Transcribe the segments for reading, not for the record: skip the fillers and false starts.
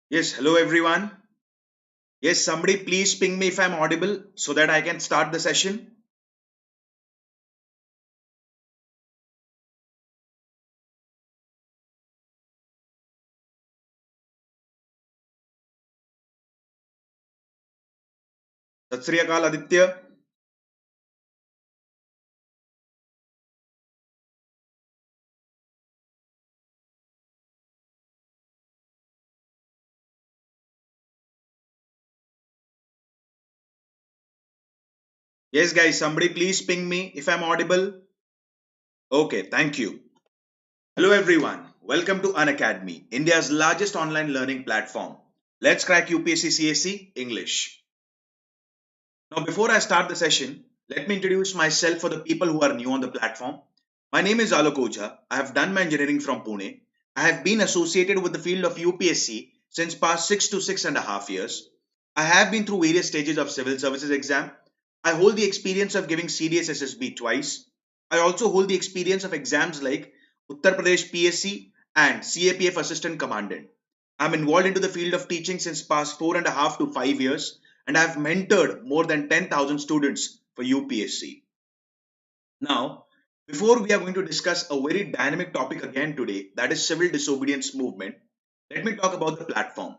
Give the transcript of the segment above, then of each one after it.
Yes, hello everyone. Yes, somebody please ping me if I'm audible so that I can start the session. Sat Sri Akal Aditya. Yes, guys, somebody please ping me if I'm audible. Okay, thank you. Hello everyone. Welcome to Unacademy, India's largest online learning platform. Let's crack UPSC CSE English. Now, before I start the session, let me introduce myself for the people who are new on the platform. My name is Alok Ojha. I have done my engineering from Pune. I have been associated with the field of UPSC since past 6 to 6.5 years. I have been through various stages of civil services exam. I hold the experience of giving CDS SSB twice. I also hold the experience of exams like Uttar Pradesh PSC and CAPF Assistant Commandant. I'm involved into the field of teaching since past 4.5 to 5 years, and I've mentored more than 10,000 students for UPSC. Now, before we are going to discuss a very dynamic topic again today, that is civil disobedience movement, let me talk about the platform.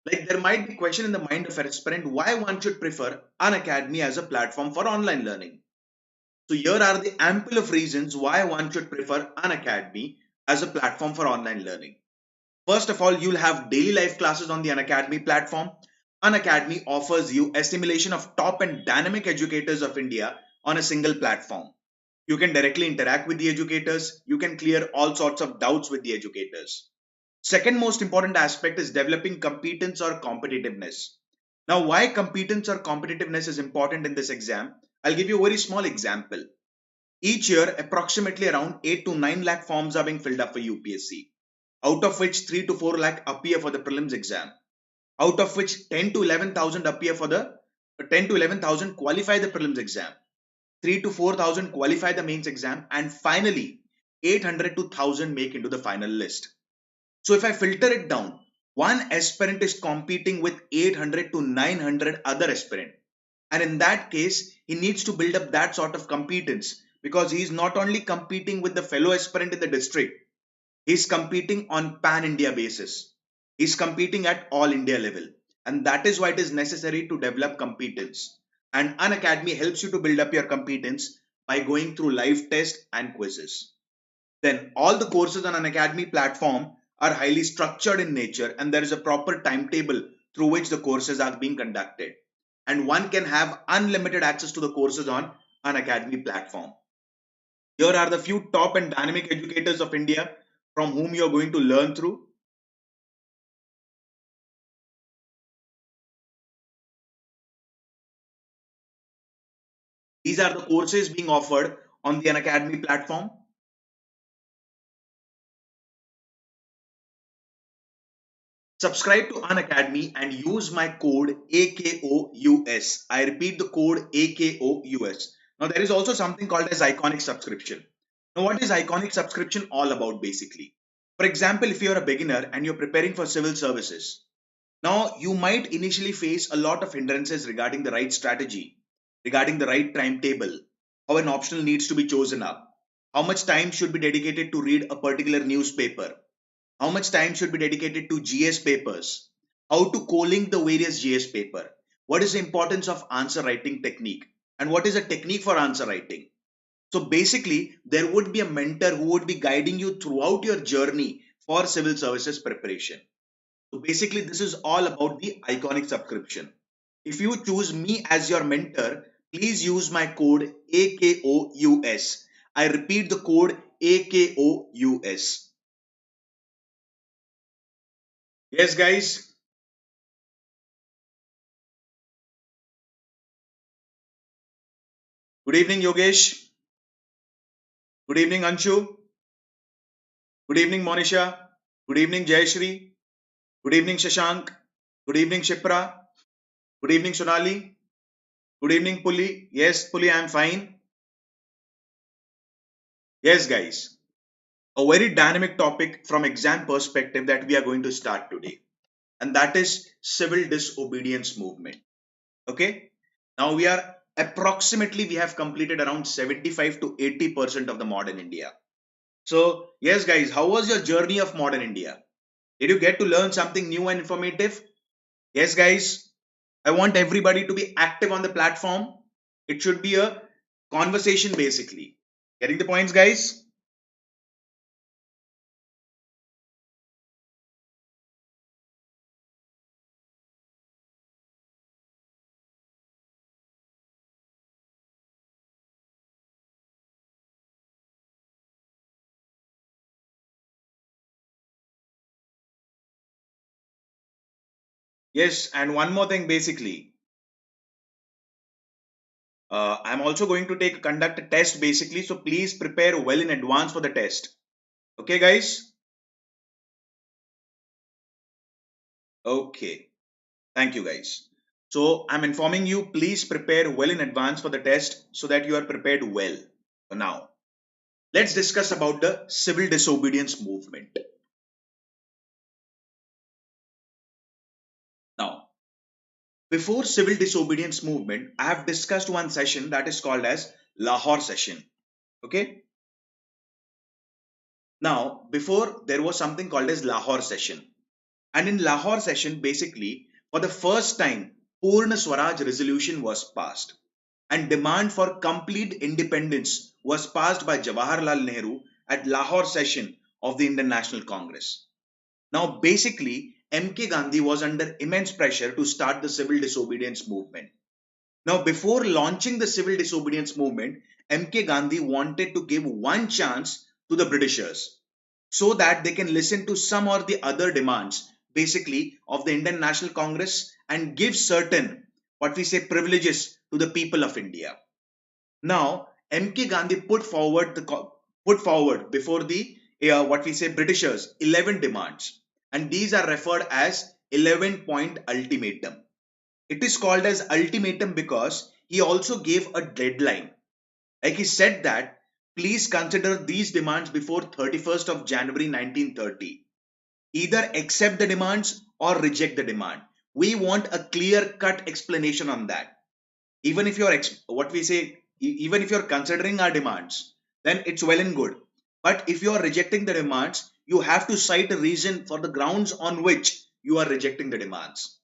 Like there might be a question in the mind of an aspirant why one should prefer Unacademy as a platform for online learning. So here are the ample of reasons why one should prefer Unacademy as a platform for online learning. First of all, you'll have daily life classes on the Unacademy platform. Unacademy offers you assimilation of top and dynamic educators of India on a single platform. You can directly interact with the educators. You can clear all sorts of doubts with the educators. Second most important aspect is developing competence or competitiveness. Now, why competence or competitiveness is important in this exam? I'll give you a very small example. Each year, approximately around 8 to 9 lakh forms are being filled up for UPSC, out of which 3 to 4 lakh appear for the prelims exam, out of which 10 to 11,000 appear for the 10 to 11,000 qualify the prelims exam, 3 to 4,000 qualify the mains exam, and finally 800 to 1,000 make into the final list. So if I filter it down, one aspirant is competing with 800 to 900 other aspirants. And in that case, he needs to build up that sort of competence because he is not only competing with the fellow aspirant in the district, he's competing on pan India basis. He's competing at all India level. And that is why it is necessary to develop competence. And Unacademy helps you to build up your competence by going through live tests and quizzes. Then all the courses on Unacademy platform are highly structured in nature and there is a proper timetable through which the courses are being conducted. And one can have unlimited access to the courses on Unacademy platform. Here are the few top and dynamic educators of India from whom you are going to learn through. These are the courses being offered on the Unacademy platform. Subscribe to Unacademy and use my code AKOUS. I repeat the code AKOUS. Now there is also something called as iconic subscription. Now what is iconic subscription all about basically? For example, if you're a beginner and you're preparing for civil services, now you might initially face a lot of hindrances regarding the right strategy, regarding the right timetable, how an optional needs to be chosen up, how much time should be dedicated to read a particular newspaper, how much time should be dedicated to GS papers, how to co-link the various GS paper, what is the importance of answer writing technique, and what is a technique for answer writing. So basically, there would be a mentor who would be guiding you throughout your journey for civil services preparation. So basically, this is all about the iconic subscription. If you choose me as your mentor, please use my code AKOUS. I repeat the code AKOUS. Yes, guys. Good evening, Yogesh. Good evening, Anshu. Good evening, Monisha. Good evening, Jayashri. Good evening, Shashank. Good evening, Shipra. Good evening, Sonali. Good evening, Puli. Yes, Puli, I'm fine. Yes, guys. A very dynamic topic from exam perspective that we are going to start today. and that is civil disobedience movement. Okay. Now we have completed around 75 to 80% of the modern India. So yes, guys, how was your journey of modern India? Did you get to learn something new and informative? Yes, guys, I want everybody to be active on the platform. It should be a conversation basically. Getting the points, guys? Yes, and one more thing basically. I'm also going to conduct a test basically, so please prepare well in advance for the test. Okay, guys? Okay. Thank you, guys. So I'm informing you, please prepare well in advance for the test so that you are prepared well. Now, let's discuss about the civil disobedience movement. Now, before civil disobedience movement, I have discussed one session that is called as Lahore session. Okay. Now, before there was something called as Lahore session. And in Lahore session, basically, for the first time, Purna Swaraj resolution was passed. And demand for complete independence was passed by Jawaharlal Nehru at Lahore session of the Indian National Congress. Now, basically, MK Gandhi was under immense pressure to start the civil disobedience movement. Now, before launching the civil disobedience movement, MK Gandhi wanted to give one chance to the Britishers so that they can listen to some or the other demands, basically, of the Indian National Congress and give certain, what we say, privileges to the people of India. Now, MK Gandhi put forward before the what we say Britishers 11 demands, and these are referred as 11-point ultimatum. It is called as ultimatum because he also gave a deadline. Like he said that please consider these demands before 31st of January 1930. Either accept the demands or reject the demand. We want a clear cut explanation on that. Even if you're what we say, even if you're considering our demands, then it's well and good. But if you're rejecting the demands, you have to cite a reason for the grounds on which you are rejecting the demands.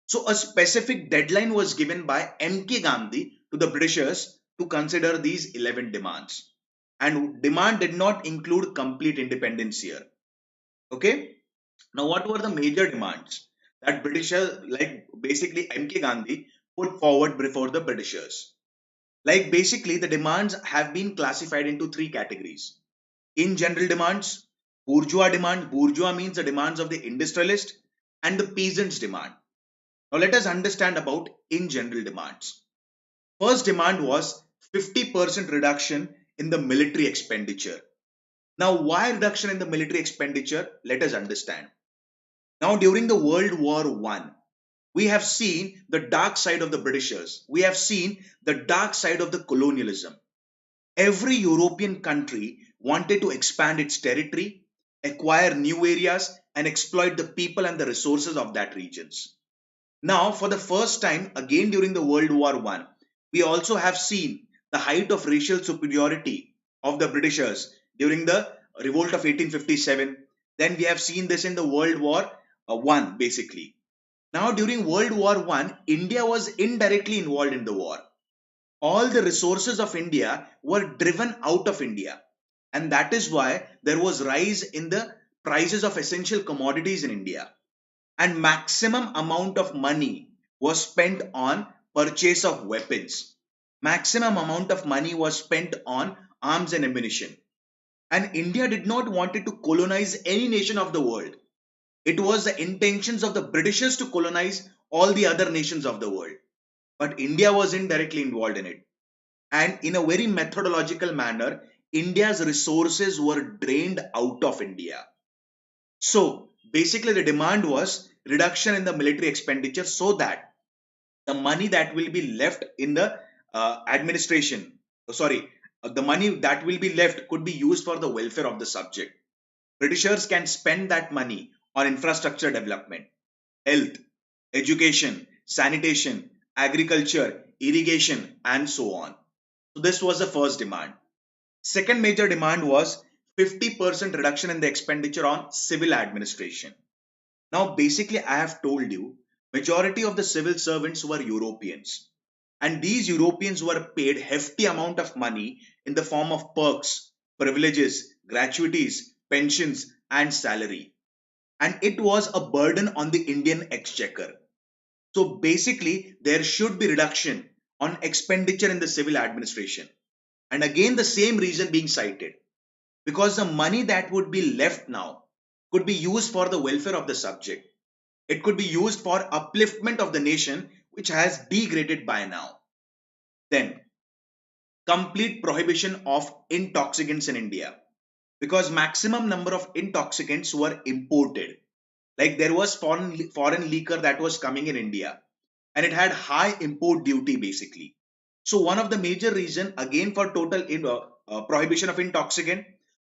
So a specific deadline was given by MK Gandhi to the Britishers to consider these 11 demands. And demand did not include complete independence here. Okay. Now, what were the major demands that Britishers, like basically MK Gandhi, put forward before the Britishers? Like basically, the demands have been classified into three categories. In general demands, bourgeois demand, bourgeois means the demands of the industrialist, and the peasants demand. Now let us understand about in general demands. First demand was 50% reduction in the military expenditure. Now why reduction in the military expenditure? Let us understand. Now during the World War I, we have seen the dark side of the Britishers. We have seen the dark side of the colonialism. Every European country wanted to expand its territory, acquire new areas, and exploit the people and the resources of that regions. Now, for the first time, again during the World War I, we also have seen the height of racial superiority of the Britishers during the revolt of 1857. Then we have seen this in the World War I, basically. Now, during World War I, India was indirectly involved in the war. All the resources of India were driven out of India. And that is why there was rise in the prices of essential commodities in India, and maximum amount of money was spent on purchase of weapons. Maximum amount of money was spent on arms and ammunition. And India did not want to colonize any nation of the world. It was the intentions of the Britishers to colonize all the other nations of the world. But India was indirectly involved in it. And in a very methodological manner, India's resources were drained out of India. So basically, the demand was reduction in the military expenditure so that the money that will be left in the administration, the money that will be left could be used for the welfare of the subject. Britishers can spend that money on infrastructure development. health, education, sanitation, agriculture, irrigation, and so on. So this was the first demand. Second major demand was 50% reduction in the expenditure on civil administration. Now, basically, I have told you, majority of the civil servants were Europeans. And these Europeans were paid hefty amount of money in the form of perks, privileges, gratuities, pensions, and salary. And it was a burden on the Indian exchequer. So basically, there should be reduction on expenditure in the civil administration. And again, the same reason being cited, because the money that would be left now could be used for the welfare of the subject. It could be used for upliftment of the nation, which has degraded by now. Then, complete prohibition of intoxicants in India, because maximum number of intoxicants were imported. Like there was foreign liquor that was coming in India, and it had high import duty basically. So one of the major reason again for total prohibition of intoxicant,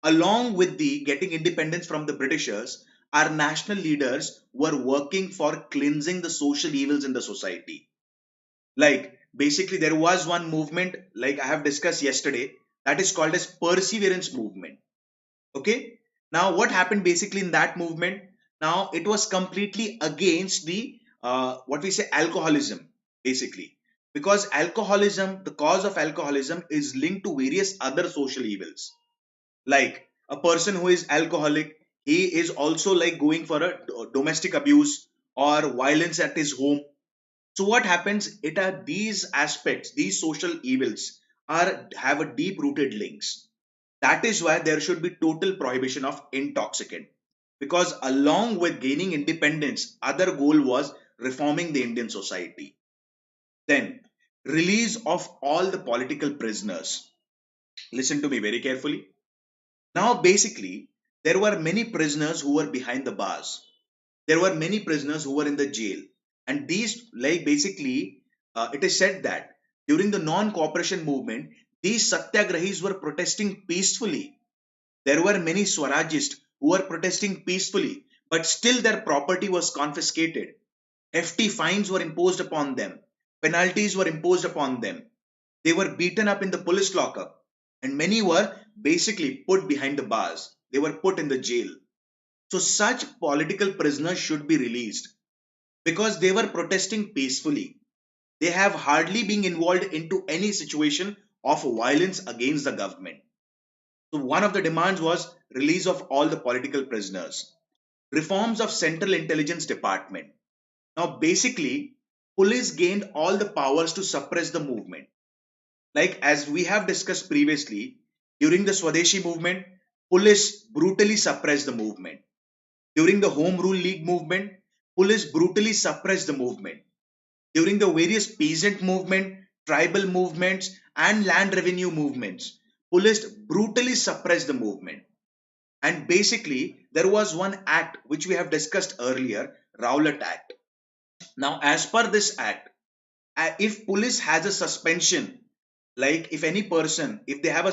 along with the getting independence from the Britishers, our national leaders were working for cleansing the social evils in the society. Like basically there was one movement like I have discussed yesterday, that is called as perseverance movement. Okay, now what happened basically in that movement? Now it was completely against the what we say alcoholism basically, because alcoholism, the cause of alcoholism is linked to various other social evils. Like a person who is alcoholic, he is also like going for a domestic abuse or violence at his home. So what happens, it are these aspects, these social evils are have a deep rooted links. That is why there should be total prohibition of intoxicant, because along with gaining independence, other goal was reforming the Indian society. Then release of all the political prisoners. Listen to me very carefully. Now basically there were many prisoners who were behind the bars. There were many prisoners who were in the jail, and these like basically it is said that during the non-cooperation movement, these satyagrahis were protesting peacefully. There were many Swarajists who were protesting peacefully, but still their property was confiscated. Hefty fines were imposed upon them, penalties were imposed upon them. They were beaten up in the police lockup, and many were basically put behind the bars. They were put in the jail. So, such political prisoners should be released because they were protesting peacefully. They have hardly been involved into any situation of violence against the government. So one of the demands was release of all the political prisoners. Reforms of Central Intelligence Department. Now basically, police gained all the powers to suppress the movement. Like as we have discussed previously, during the Swadeshi movement, police brutally suppressed the movement. During the Home Rule League movement, police brutally suppressed the movement. During the various peasant movement, tribal movements, and land revenue movements, police brutally suppressed the movement. And basically, there was one act which we have discussed earlier, Rowlatt Act. Now, as per this act, if police has a suspension, like if any person, if they have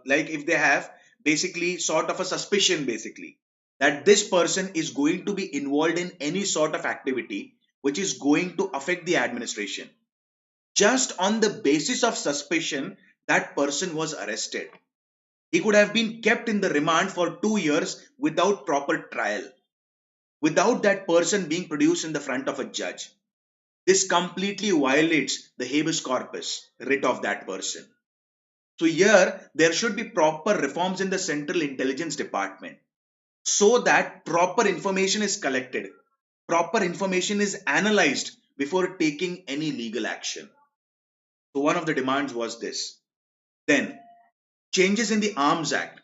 like if they have basically sort of a suspicion, basically that this person is going to be involved in any sort of activity which is going to affect the administration, just on the basis of suspicion, that person was arrested. He could have been kept in the remand for 2 years without proper trial, without that person being produced in the front of a judge. This completely violates the habeas corpus writ of that person. So, here there should be proper reforms in the Central Intelligence Department so that proper information is collected, proper information is analyzed before taking any legal action. So, one of the demands was this. Then, changes in the Arms Act.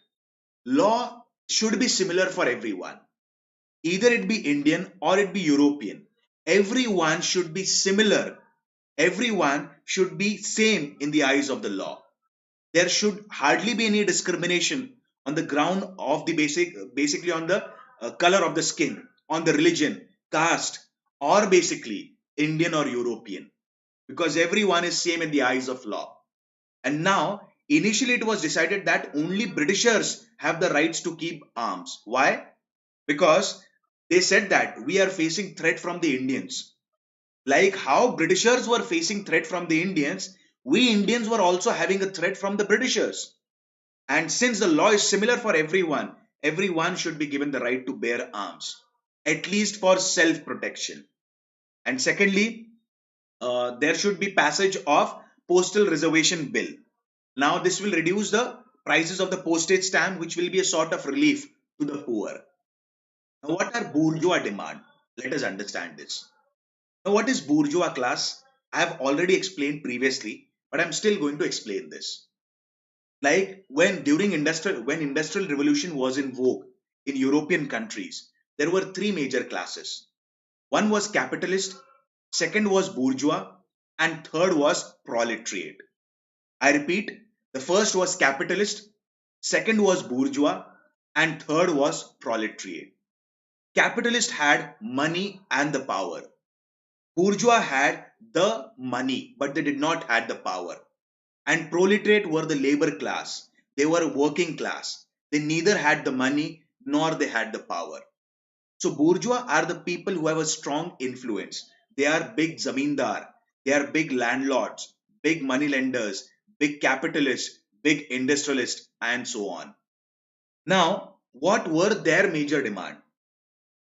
Law should be similar for everyone, either it be Indian or it be European. Everyone should be similar. Everyone should be same in the eyes of the law. There should hardly be any discrimination on the ground of the basically on the color of the skin, on the religion, caste, or basically Indian or European, because everyone is same in the eyes of law. And now, initially it was decided that only Britishers have the rights to keep arms. Why? Because They said that we are facing threat from the Indians. Like how Britishers were facing threat from the Indians, we Indians were also having a threat from the Britishers. And since the law is similar for everyone, everyone should be given the right to bear arms, at least for self-protection. And secondly, there should be passage of postal reservation bill. Now this will reduce the prices of the postage stamp, which will be a sort of relief to the poor. Now, what are bourgeois demand? Let us understand this. Now, what is bourgeois class? I have already explained previously, but I'm still going to explain this. Like when industrial revolution was in vogue in European countries, there were three major classes. One was capitalist, second was bourgeois, and third was proletariat. I repeat, the first was capitalist, second was bourgeois, and third was proletariat. Capitalist had money and the power. Bourgeois had the money, but they did not had the power. And proletariat were the labor class. They were working class. They neither had the money nor they had the power. So bourgeois are the people who have a strong influence. They are big zamindar. They are big landlords, big money lenders, big capitalists, big industrialists, and so on. Now, what were their major demand?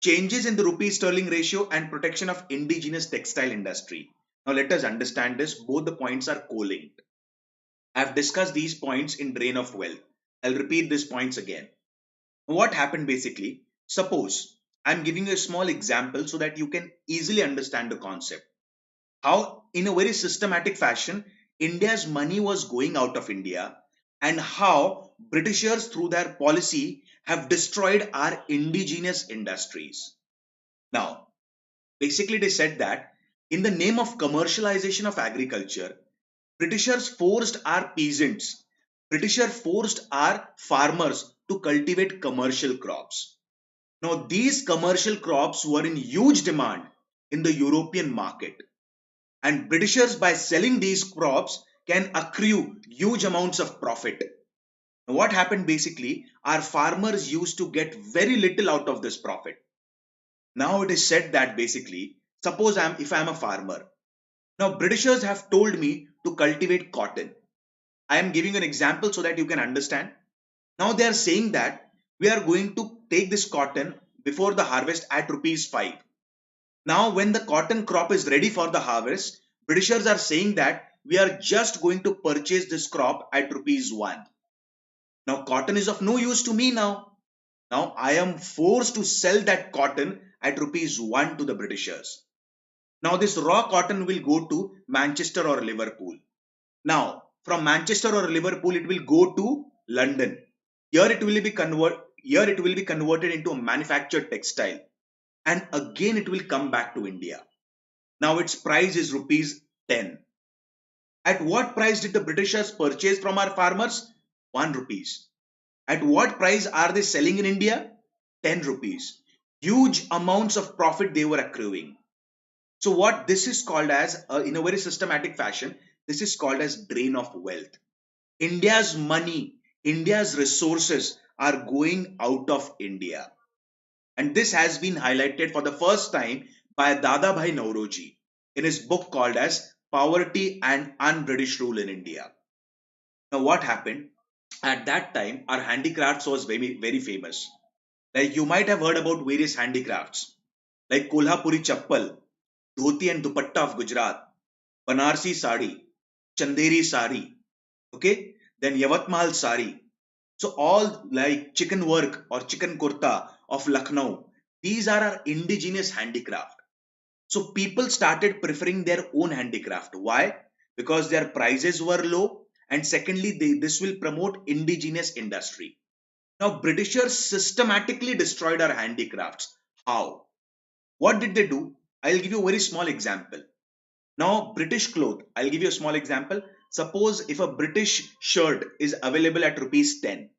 Changes in the rupee sterling ratio and protection of indigenous textile industry. Now let us understand this. Both the points are co-linked. I've discussed these points in Drain of Wealth. I'll repeat these points again. What happened basically? Suppose I'm giving you a small example so that you can easily understand the concept. How, in a very systematic fashion, India's money was going out of India, and how Britishers, through their policy, have destroyed our indigenous industries. Now, basically, they said that in the name of commercialization of agriculture, Britishers forced our peasants, Britishers forced our farmers to cultivate commercial crops. Now, these commercial crops were in huge demand in the European market, and Britishers, by selling these crops, can accrue huge amounts of profit. Now, what happened basically, our farmers used to get very little out of this profit. Now it is said that basically, suppose if I'm a farmer. Now Britishers have told me to cultivate cotton. I am giving an example so that you can understand. Now they are saying that we are going to take this cotton before the harvest at rupees 5. Now when the cotton crop is ready for the harvest, Britishers are saying that we are just going to purchase this crop at rupees 1. Now cotton is of no use to me now. Now I am forced to sell that cotton at rupees 1 to the Britishers. Now this raw cotton will go to Manchester or Liverpool. Now from Manchester or Liverpool it will go to London. Here it will be converted into a manufactured textile, and again it will come back to India. Now its price is rupees 10. At what price did the Britishers purchase from our farmers? 1 rupees. At what price are they selling in India? 10 rupees. Huge amounts of profit they were accruing. So what this is called as, in a very systematic fashion, this is called as drain of wealth. India's money, India's resources are going out of India. And this has been highlighted for the first time by Dadabhai Nauroji in his book called as Poverty and Un-British Rule in India. Now what happened? At that time, our handicrafts was very, very famous. Like you might have heard about various handicrafts like Kolhapuri Chappal, Dhoti and Dupatta of Gujarat, Banarsi Sari, Chanderi Sari, okay, then Yavatmal Sari. So all like chicken work or chicken kurta of Lucknow, these are our indigenous handicraft. So people started preferring their own handicraft. Why? Because their prices were low, and secondly, this will promote indigenous industry. Now, Britishers systematically destroyed our handicrafts. How? What did they do? I'll give you a very small example. Now, British cloth, I'll give you a small example. Suppose if a British shirt is available at rupees 10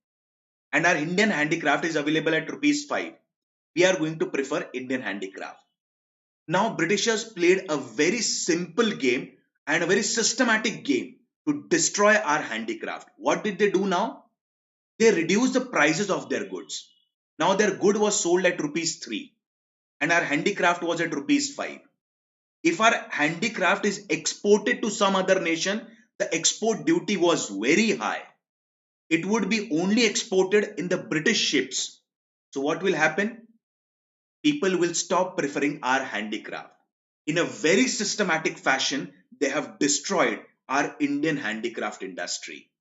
and our Indian handicraft is available at rupees 5, we are going to prefer Indian handicraft. Now, Britishers played a very simple game and a very systematic game to destroy our handicraft. What did they do now? They reduced the prices of their goods. Now their good was sold at rupees 3. and our handicraft was at rupees 5. If our handicraft is exported to some other nation, the export duty was very high. It would be only exported in the British ships. So what will happen? People will stop preferring our handicraft. In a very systematic fashion, they have destroyed our Indian handicraft industry.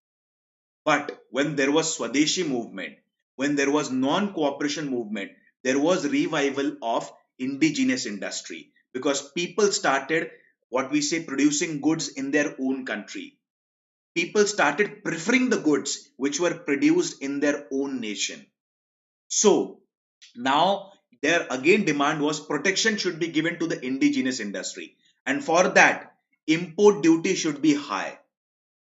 But when there was Swadeshi movement, when there was non-cooperation movement, there was revival of indigenous industry because people started what we say producing goods in their own country. People started preferring the goods which were produced in their own nation. So now their again demand was protection should be given to the indigenous industry, and for that import duty should be high.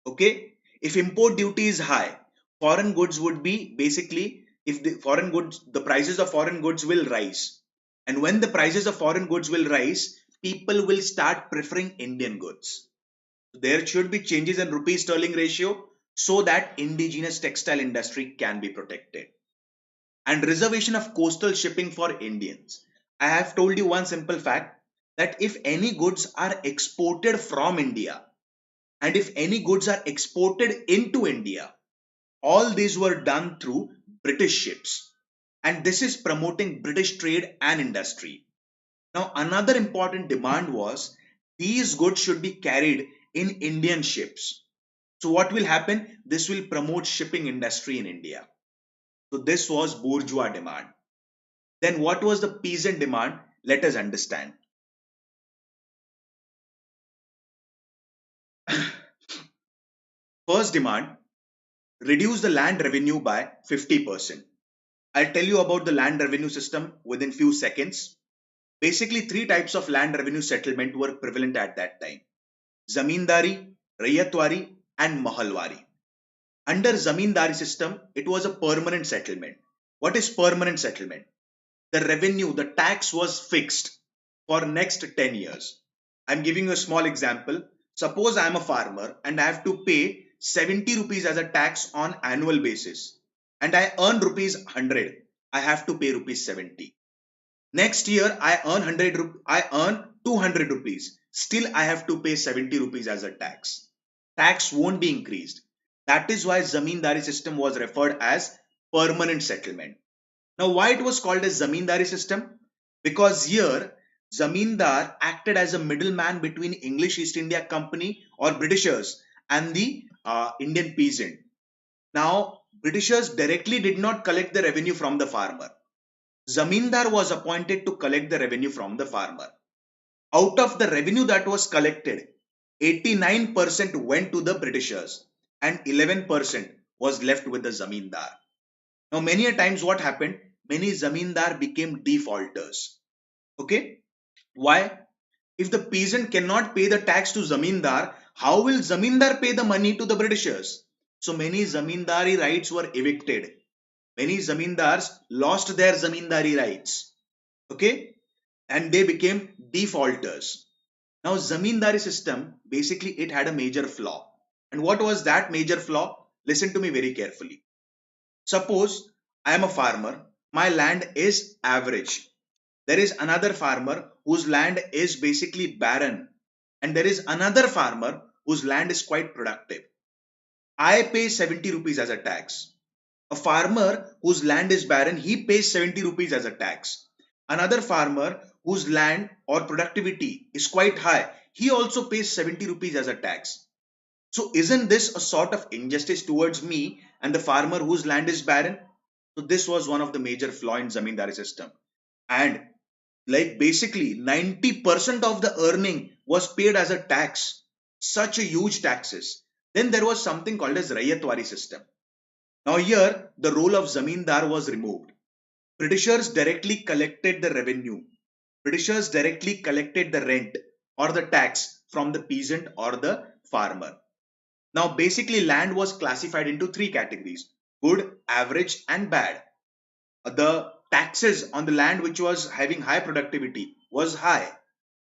Okay, if import duty is high, foreign goods would be basically, if the foreign goods, the prices of foreign goods will rise, and when the prices of foreign goods will rise, people will start preferring Indian goods. There should be changes in rupee sterling ratio so that indigenous textile industry can be protected, and reservation of coastal shipping for Indians. I have told you one simple fact, that if any goods are exported from India and if any goods are exported into India, all these were done through British ships. And this is promoting British trade and industry. Now, another important demand was these goods should be carried in Indian ships. So what will happen? This will promote shipping industry in India. So this was bourgeois demand. Then what was the peasant demand? Let us understand. First demand, reduce the land revenue by 50%. I'll tell you about the land revenue system within few seconds. Basically, three types of land revenue settlement were prevalent at that time: Zamindari, Rayatwari, and Mahalwari. Under Zamindari system, it was a permanent settlement. What is permanent settlement? The revenue, the tax was fixed for next 10 years. I'm giving you a small example. Suppose I'm a farmer and I have to pay 70 rupees as a tax on annual basis, and I earn rupees 100. I have to pay rupees 70. Next year I earn 100, I earn 200 rupees. Still I have to pay 70 rupees as a tax. Tax won't be increased. That is why Zamindari system was referred as permanent settlement. Now, why it was called as Zamindari system? Because here Zamindar acted as a middleman between English East India Company or Britishers and the Indian peasant. Now, Britishers directly did not collect the revenue from the farmer. Zamindar was appointed to collect the revenue from the farmer. Out of the revenue that was collected, 89% went to the Britishers and 11% was left with the Zamindar. Now, many a times what happened? Many Zamindar became defaulters. Okay? Why? If the peasant cannot pay the tax to Zamindar, how will Zamindar pay the money to the Britishers? So many Zamindari rights were evicted. Many Zamindars lost their Zamindari rights. Okay? And they became defaulters. Now, Zamindari system, basically it had a major flaw. And what was that major flaw? Listen to me very carefully. Suppose I am a farmer, my land is average. There is another farmer whose land is basically barren, and there is another farmer whose land is quite productive. I pay 70 rupees as a tax. A farmer whose land is barren, he pays 70 rupees as a tax. Another farmer whose land or productivity is quite high, he also pays 70 rupees as a tax. So isn't this a sort of injustice towards me and the farmer whose land is barren? So this was one of the major flaw in Zamindari system. And like basically 90% of the earning was paid as a tax. Such a huge taxes. Then there was something called as Rayatwari system. Now here the role of Zamindar was removed. Britishers directly collected the revenue. Britishers directly collected the rent or the tax from the peasant or the farmer. Now basically land was classified into three categories: good, average and bad. The taxes on the land which was having high productivity was high.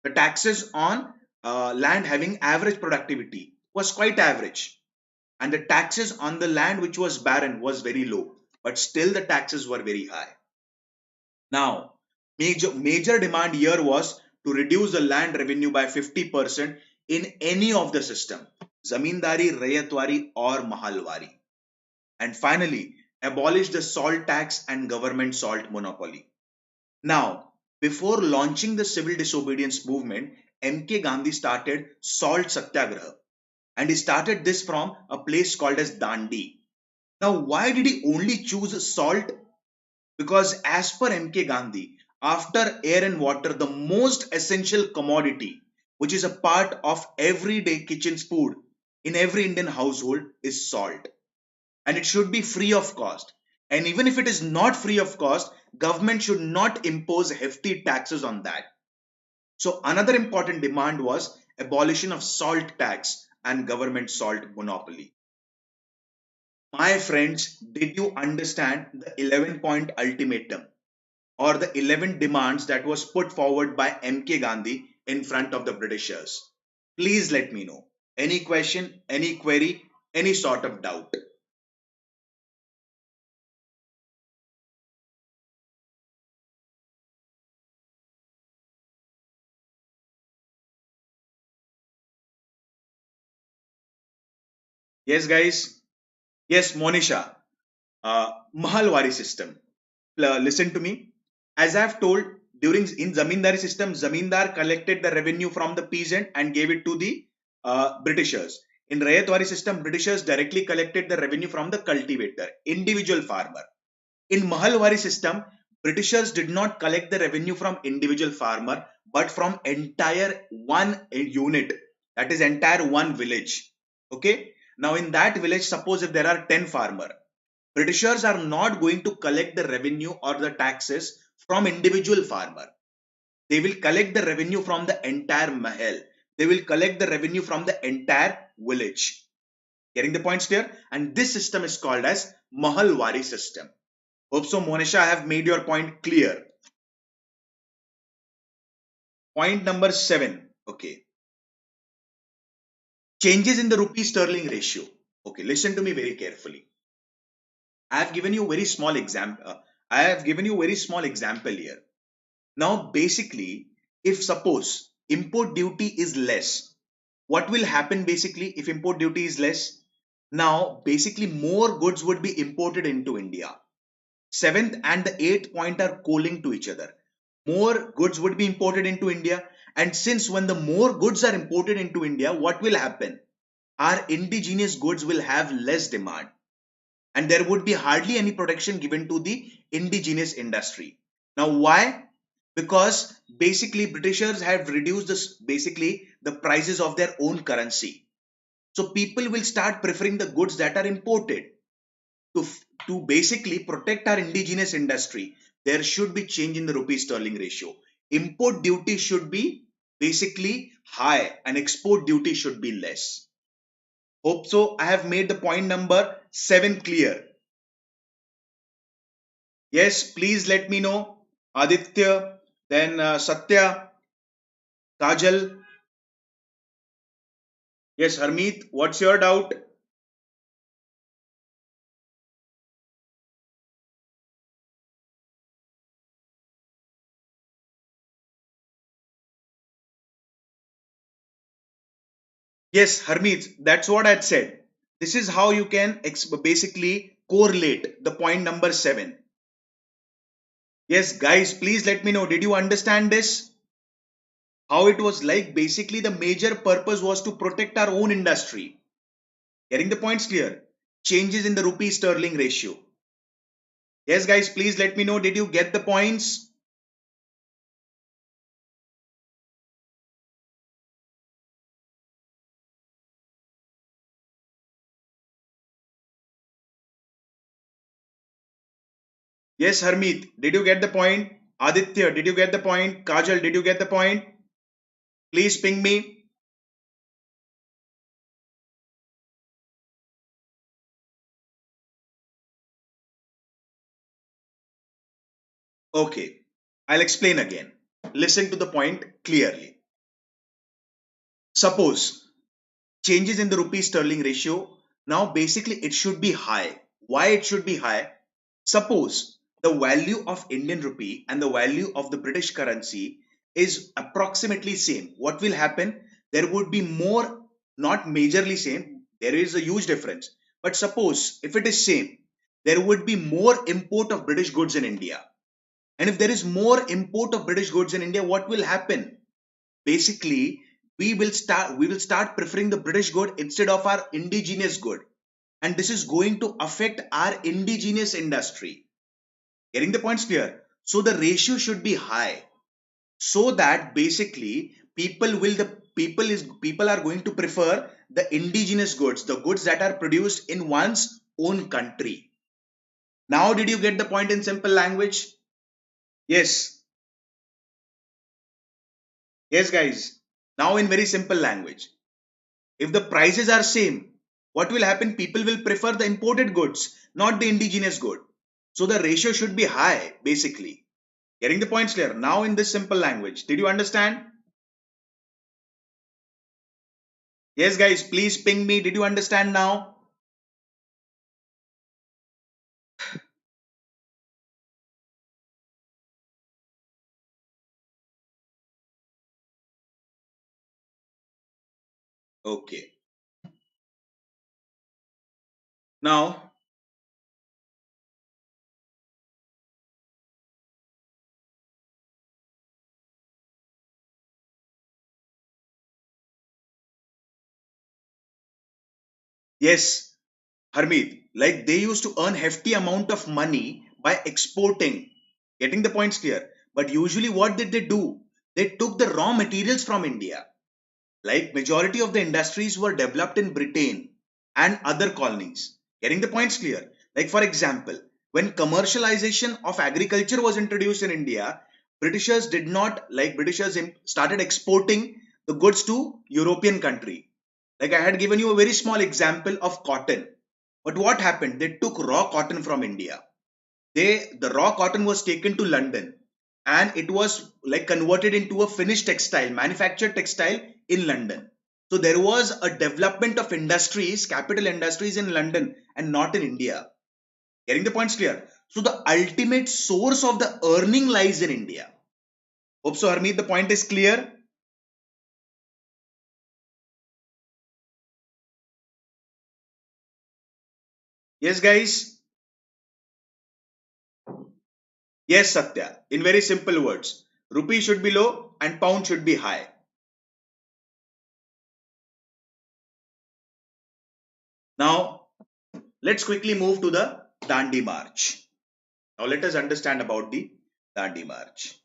The taxes on land having average productivity was quite average. And the taxes on the land which was barren was very low. But still the taxes were very high. Now, Major demand here was to reduce the land revenue by 50% in any of the system, zamindari, rayatwari or mahalwari. And finally, abolish the salt tax and government salt monopoly. Now, before launching the civil disobedience movement, MK Gandhi started salt satyagraha, and he started this from a place called as Dandi. Now, why did he only choose salt? Because as per MK Gandhi, after air and water, the most essential commodity, which is a part of everyday kitchen's food in every Indian household, is salt. And it should be free of cost. And even if it is not free of cost, government should not impose hefty taxes on that. So another important demand was abolition of salt tax and government salt monopoly. My friends, did you understand the 11-point ultimatum or the 11 demands that was put forward by MK Gandhi in front of the Britishers? Please let me know. Any question, any query, any sort of doubt? Yes, guys. Yes, Monisha. Mahalwari system. Listen to me. As I've told, during in Zamindari system, Zamindar collected the revenue from the peasant and gave it to the Britishers. In Rayatwari system, Britishers directly collected the revenue from the cultivator, individual farmer. In Mahalwari system, Britishers did not collect the revenue from individual farmer, but from entire one unit, that is entire one village. Okay. Now in that village, suppose if there are 10 farmer, Britishers are not going to collect the revenue or the taxes from individual farmer. They will collect the revenue from the entire mahal. They will collect the revenue from the entire village. Getting the points clear? And this system is called as Mahalwari system. Hope so, Monisha, I have made your point clear. Point number 7. Okay. Changes in the rupee sterling ratio. Okay, listen to me very carefully. I have given you a very small example. I have given you a very small example here. Now, basically, if suppose import duty is less, what will happen basically if import duty is less? Now, basically, more goods would be imported into India. Seventh and the eighth point are calling to each other. More goods would be imported into India. And since when the more goods are imported into India, what will happen? Our indigenous goods will have less demand. And there would be hardly any protection given to the indigenous industry. Now, why? Because basically Britishers have reduced basically the prices of their own currency. So people will start preferring the goods that are imported. To basically protect our indigenous industry, there should be change in the rupee sterling ratio. Import duty should be basically high and export duty should be less. Hope so. I have made the point number 7 clear. Yes, please let me know. Aditya, then Satya, Kajal. Yes, Harmeet, what's your doubt? Yes, Harmeet, that's what I'd said. This is how you can basically correlate the point number 7. Yes, guys, please let me know. Did you understand this? How it was like basically the major purpose was to protect our own industry. Getting the points clear? Changes in the rupee sterling ratio. Yes, guys, please let me know. Did you get the points? Yes, Harmeet, did you get the point? Aditya, did you get the point? Kajal, did you get the point? Please ping me. Okay, I'll explain again. Listen to the point clearly. Suppose changes in the rupee sterling ratio. Now, basically, it should be high. Why it should be high? Suppose the value of Indian rupee and the value of the British currency is approximately same, what will happen? There would be more, not majorly same, there is a huge difference. But suppose if it is same, there would be more import of British goods in India. And if there is more import of British goods in India, what will happen? Basically, we will start preferring the British good instead of our indigenous good. And this is going to affect our indigenous industry. Getting the points clear? So the ratio should be high, so that basically people are going to prefer the indigenous goods, the goods that are produced in one's own country. Now, did you get the point in simple language? Yes, yes, guys. Now, in very simple language, if the prices are same, what will happen? People will prefer the imported goods, not the indigenous good. So the ratio should be high, basically. Getting the points clear? Now, in this simple language, did you understand? Yes, guys, please ping me. Did you understand now? Okay. Now, yes, Harmeet, like they used to earn hefty amount of money by exporting. Getting the points clear? But usually what did they do? They took the raw materials from India. Like majority of the industries were developed in Britain and other colonies. Getting the points clear? Like for example, when commercialization of agriculture was introduced in India, Britishers started exporting the goods to European country. Like I had given you a very small example of cotton. But what happened? They took raw cotton from India. The raw cotton was taken to London and it was like converted into a finished textile, manufactured textile in London. So there was a development of industries, capital industries in London and not in India. Getting the points clear? So the ultimate source of the earning lies in India. Hope so, Harmeet, the point is clear. Yes, guys. Yes, Satya. In very simple words, rupee should be low and pound should be high. Now, let's quickly move to the Dandi March. Now, let us understand about the Dandi March.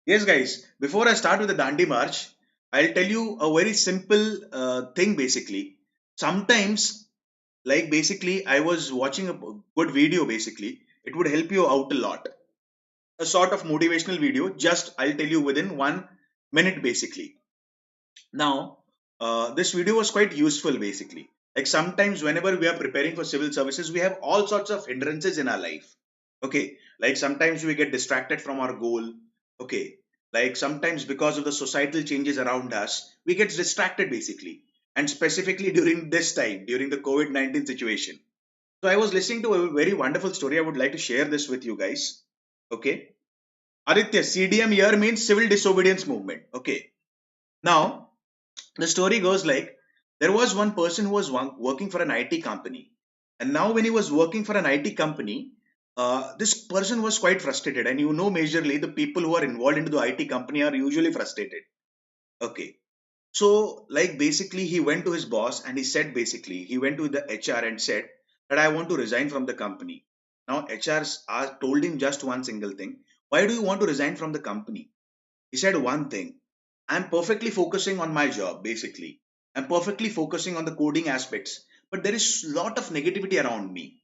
Yes, guys, before I start with the Dandi March, I'll tell you a very simple thing basically. Sometimes, like basically, I was watching a good video basically, it would help you out a lot. A sort of motivational video, just I'll tell you within 1 minute basically. Now, this video was quite useful basically. Like sometimes, whenever we are preparing for civil services, we have all sorts of hindrances in our life. Okay, like sometimes we get distracted from our goal. Okay, like sometimes because of the societal changes around us, we get distracted basically. And specifically during this time, during the COVID-19 situation. So I was listening to a very wonderful story. I would like to share this with you guys. Okay, Aditya, CDM year means civil disobedience movement. Okay, now the story goes like there was one person who was working for an IT company, and now when he was working for an IT company, this person was quite frustrated. And you know, majorly the people who are involved into the IT company are usually frustrated. Okay, so like basically he went to his boss and he said basically he went to the HR and said that I want to resign from the company. Now HRs told him just one single thing. Why do you want to resign from the company? He said one thing. I'm perfectly focusing on my job, basically. I'm perfectly focusing on the coding aspects, but there is a lot of negativity around me.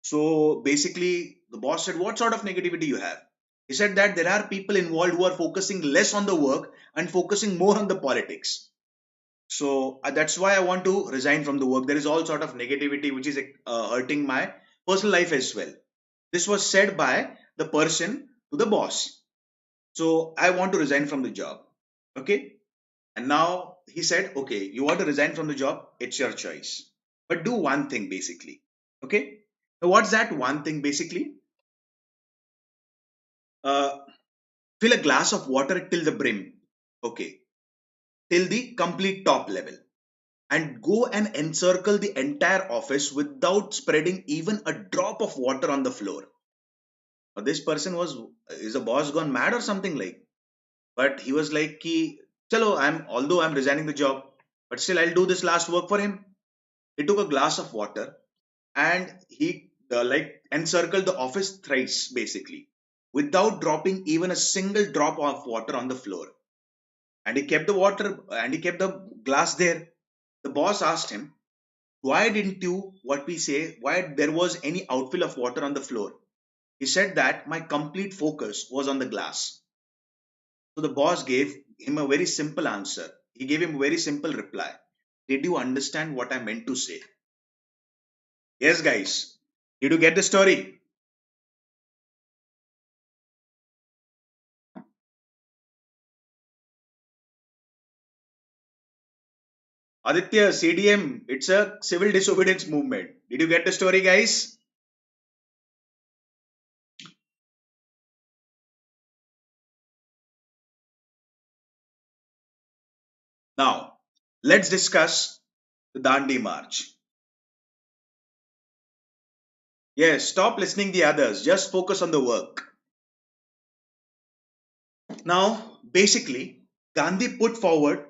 So basically, the boss said, what sort of negativity you have? He said that there are people involved who are focusing less on the work and focusing more on the politics. So that's why I want to resign from the work. There is all sort of negativity which is hurting my personal life as well. This was said by the person to the boss. So I want to resign from the job. Okay. And now he said, okay, you want to resign from the job? It's your choice. But do one thing basically. Okay. Now, what's that one thing basically? Uh, Fill a glass of water till the brim. Okay, till the complete top level, and go and encircle the entire office without spreading even a drop of water on the floor. Now, this person was, is a boss gone mad or something like? But he was like, ki, chalo, although I'm resigning the job, but still I'll do this last work for him. He took a glass of water and he like encircled the office thrice basically, without dropping even a single drop of water on the floor. And he kept the water and he kept the glass there. The boss asked him, why didn't you, what we say, why there was any outfill of water on the floor? He said that my complete focus was on the glass. So the boss gave him a very simple answer. He gave him a very simple reply. Did you understand what I meant to say? Yes, guys. Did you get the story? Aditya, CDM, it's a civil disobedience movement. Did you get the story, guys? Now, let's discuss the Dandi March. Yes, stop listening to the others. Just focus on the work. Now, basically, Gandhi put forward,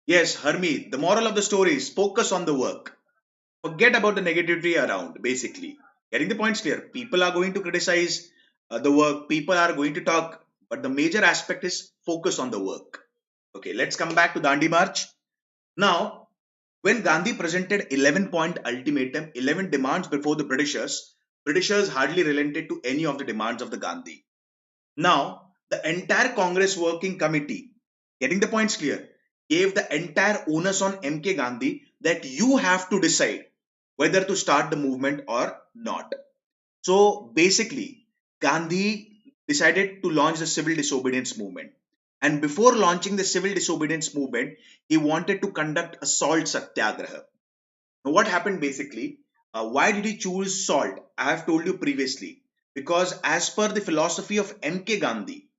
yes, Hermi, the moral of the story is focus on the work. Forget about the negativity around, basically. Getting the points clear. People are going to criticize the work, people are going to talk, but the major aspect is focus on the work. Okay, let's come back to Dandi March. Now, when Gandhi presented 11-point ultimatum, 11 demands before the Britishers hardly relented to any of the demands of the Gandhi. Now, the entire Congress Working Committee, getting the points clear, gave the entire onus on MK Gandhi that you have to decide whether to start the movement or not. So basically, Gandhi decided to launch the civil disobedience movement. And before launching the civil disobedience movement, he wanted to conduct a salt satyagraha. Now, what happened basically? Why did he choose salt? I have told you previously. Because as per the philosophy of MK Gandhi,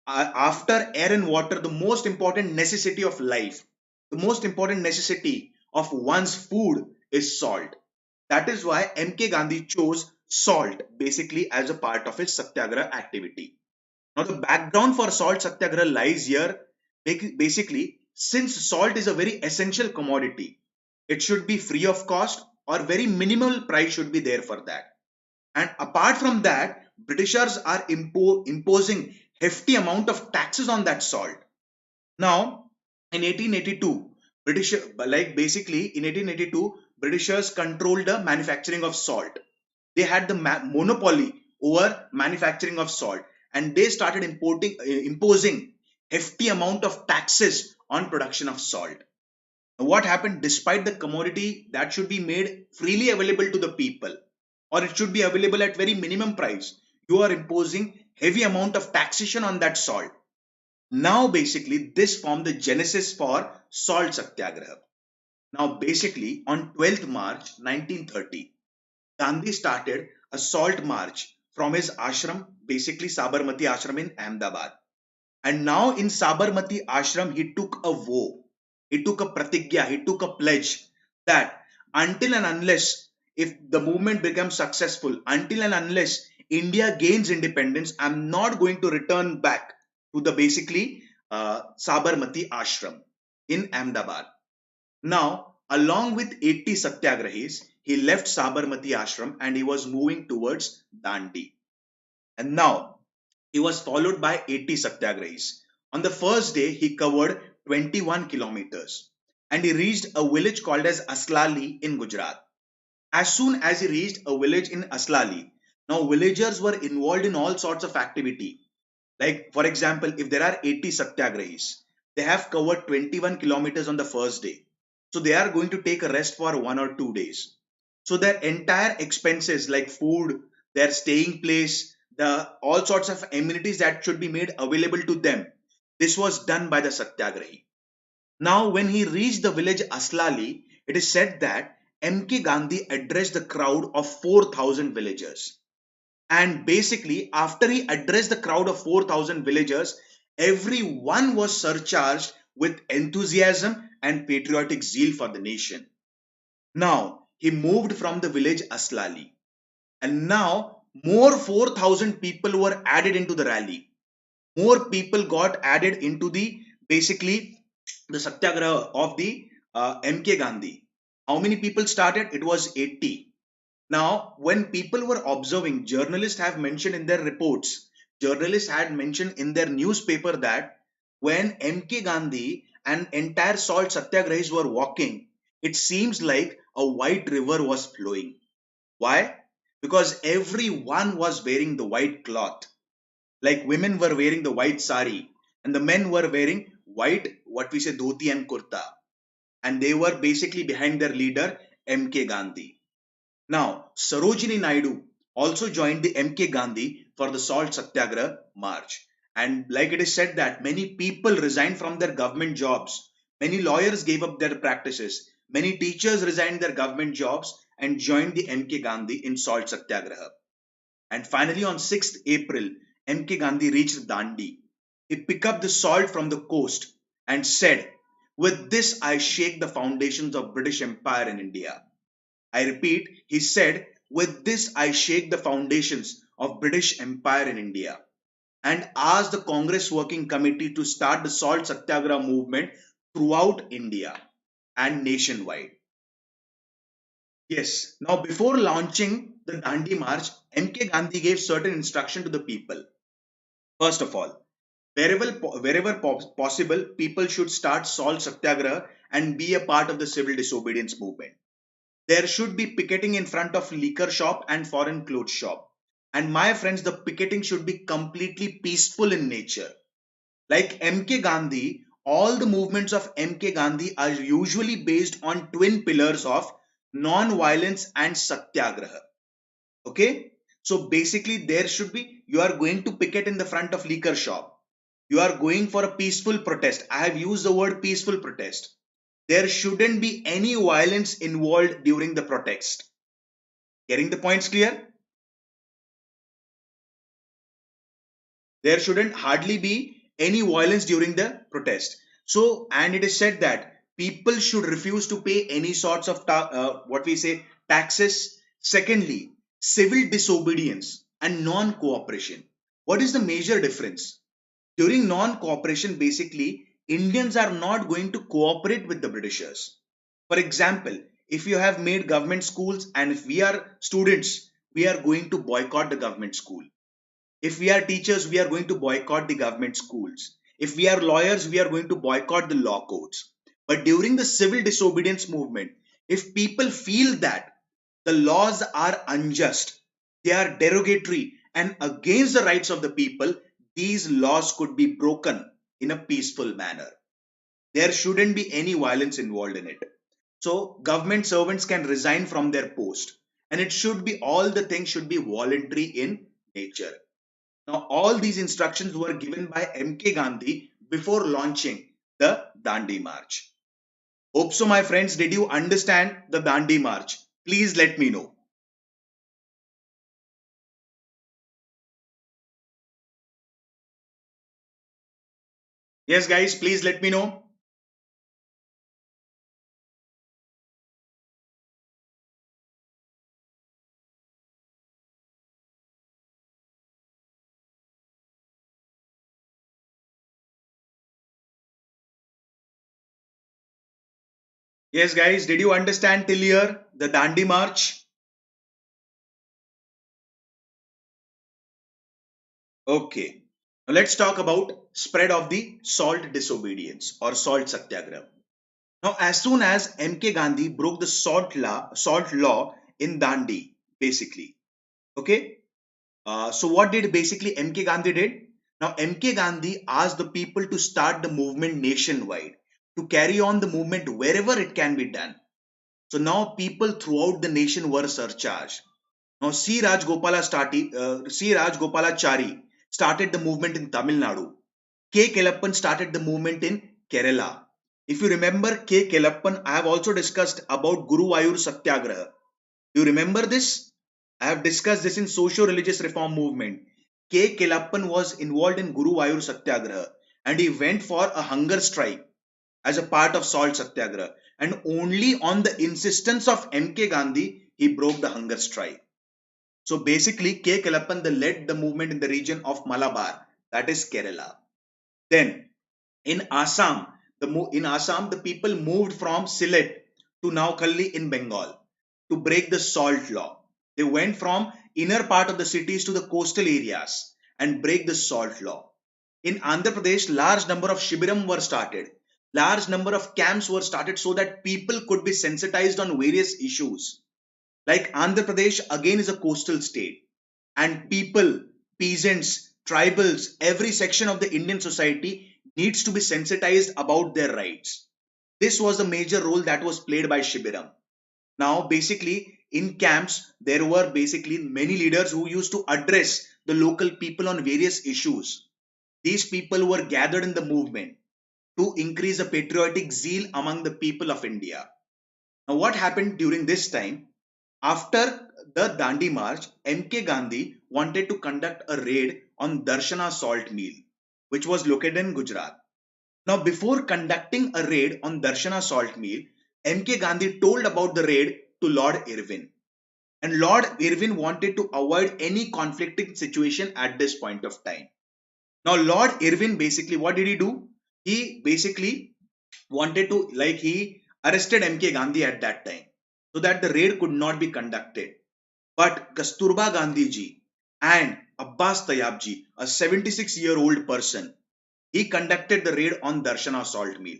after air and water, the most important necessity of life, the most important necessity of one's food is salt. That is why MK Gandhi chose salt basically as a part of his satyagraha activity. Now, the background for salt satyagraha lies here. Basically, since salt is a very essential commodity, it should be free of cost or very minimal price should be there for that. And apart from that, Britishers are imposing hefty amount of taxes on that salt. Now, in 1882, British like basically in 1882, Britishers controlled the manufacturing of salt. They had the monopoly over manufacturing of salt, and they started imposing hefty amount of taxes on production of salt. Now, what happened? Despite the commodity that should be made freely available to the people, or it should be available at very minimum price, you are imposing heavy amount of taxation on that salt. Now, basically, this formed the genesis for salt satyagraha. Now, basically, on 12th March 1930, Gandhi started a salt march from his ashram, basically Sabarmati ashram in Ahmedabad. And now in Sabarmati ashram, he took a vow. He took a pratigya, he took a pledge that until and unless if the movement becomes successful, until and unless India gains independence, I'm not going to return back to the basically Sabarmati ashram in Ahmedabad. Now, along with 80 satyagrahis, he left Sabarmati ashram and he was moving towards Dandi. And now he was followed by 80 satyagrahis. On the first day, he covered 21 kilometers and he reached a village called as Aslali in Gujarat. As soon as he reached a village in Aslali, now villagers were involved in all sorts of activity. Like, for example, if there are 80 satyagrahis, they have covered 21 kilometers on the first day. So they are going to take a rest for 1 or 2 days. So their entire expenses like food, their staying place, the all sorts of amenities that should be made available to them. This was done by the satyagrahi. Now, when he reached the village Aslali, it is said that MK Gandhi addressed the crowd of 4,000 villagers. And basically, after he addressed the crowd of 4,000 villagers, everyone was surcharged with enthusiasm and patriotic zeal for the nation. Now, he moved from the village Aslali, and now more 4,000 people were added into the rally. More people got added into the basically the satyagraha of the MK Gandhi. How many people started? It was 80. Now, when people were observing, journalists have mentioned in their reports, journalists had mentioned in their newspaper that when MK Gandhi and entire salt satyagrahis were walking, it seems like a white river was flowing. Why? Because everyone was wearing the white cloth. Like women were wearing the white sari, and the men were wearing white, what we say, dhoti and kurta. And they were basically behind their leader, MK Gandhi. Now, Sarojini Naidu also joined the MK Gandhi for the Salt Satyagraha March. And like it is said that many people resigned from their government jobs. Many lawyers gave up their practices. Many teachers resigned their government jobs and joined the MK Gandhi in Salt Satyagraha. And finally, on 6th April, MK Gandhi reached Dandi. He picked up the salt from the coast and said, "With this, I shake the foundations of British Empire in India." I repeat, he said, "With this, I shake the foundations of British Empire in India," and asked the Congress Working Committee to start the Salt Satyagraha movement throughout India and nationwide. Yes, now before launching the Dandi March, MK Gandhi gave certain instruction to the people. First of all, wherever possible, people should start Salt Satyagraha and be a part of the civil disobedience movement. There should be picketing in front of liquor shop and foreign clothes shop. And my friends, the picketing should be completely peaceful in nature. Like MK Gandhi, all the movements of MK Gandhi are usually based on twin pillars of non-violence and satyagraha. Okay? So basically, there should be, you are going to picket in the front of liquor shop. You are going for a peaceful protest. I have used the word peaceful protest. There shouldn't be any violence involved during the protest. Getting the points clear? There shouldn't hardly be any violence during the protest. So, and it is said that people should refuse to pay any sorts of what we say taxes. Secondly, civil disobedience and non-cooperation. What is the major difference? During non-cooperation, basically, Indians are not going to cooperate with the Britishers. For example, if you have made government schools and if we are students, we are going to boycott the government school. If we are teachers, we are going to boycott the government schools. If we are lawyers, we are going to boycott the law courts. But during the civil disobedience movement, if people feel that the laws are unjust, they are derogatory and against the rights of the people, these laws could be broken in a peaceful manner. There shouldn't be any violence involved in it. So government servants can resign from their post, and it should be, all the things should be voluntary in nature. Now, all these instructions were given by MK Gandhi before launching the Dandi March. Hope so, my friends. Did you understand the Dandi March? Please let me know. Yes, guys, please let me know. Yes, guys, did you understand till here the Dandi March? Okay. Now let's talk about spread of the salt disobedience or salt satyagraha. Now, as soon as MK Gandhi broke the salt law in Dandi, basically, okay. So what did basically MK Gandhi did? Now MK Gandhi asked the people to start the movement nationwide, to carry on the movement wherever it can be done. So now people throughout the nation were surcharged. Now C. Rajgopalachari started the movement in Tamil Nadu. K. Kelappan started the movement in Kerala. If you remember K. Kelappan, I have also discussed about Guruvayur Satyagraha. You remember this? I have discussed this in socio-religious reform movement. K. Kelappan was involved in Guruvayur Satyagraha and he went for a hunger strike as a part of salt satyagraha, and only on the insistence of M.K. Gandhi he broke the hunger strike. So basically K. Kelappan led the movement in the region of Malabar, that is Kerala. Then in Assam, the people moved from Sylhet to Naukalli in Bengal to break the salt law. They went from inner part of the cities to the coastal areas and break the salt law. In Andhra Pradesh, large number of shibiram were started. Large number of camps were started so that people could be sensitized on various issues. Like Andhra Pradesh again is a coastal state, and people, peasants, tribals, every section of the Indian society needs to be sensitized about their rights. This was a major role that was played by Shibiram. Now, basically, in camps, there were basically many leaders who used to address the local people on various issues. These people were gathered in the movement to increase the patriotic zeal among the people of India. Now, what happened during this time? After the Dandi March, M.K. Gandhi wanted to conduct a raid on Darshana salt mill, which was located in Gujarat. Now, before conducting a raid on Darshana salt mill, M.K. Gandhi told about the raid to Lord Irwin. And Lord Irwin wanted to avoid any conflicting situation at this point of time. Now, Lord Irwin basically, what did he do? He basically wanted to, he arrested M.K. Gandhi at that time so that the raid could not be conducted. But Kasturba Gandhi ji and Abbas Tayyab ji, a 76-year-old person, he conducted the raid on Darshana salt mill.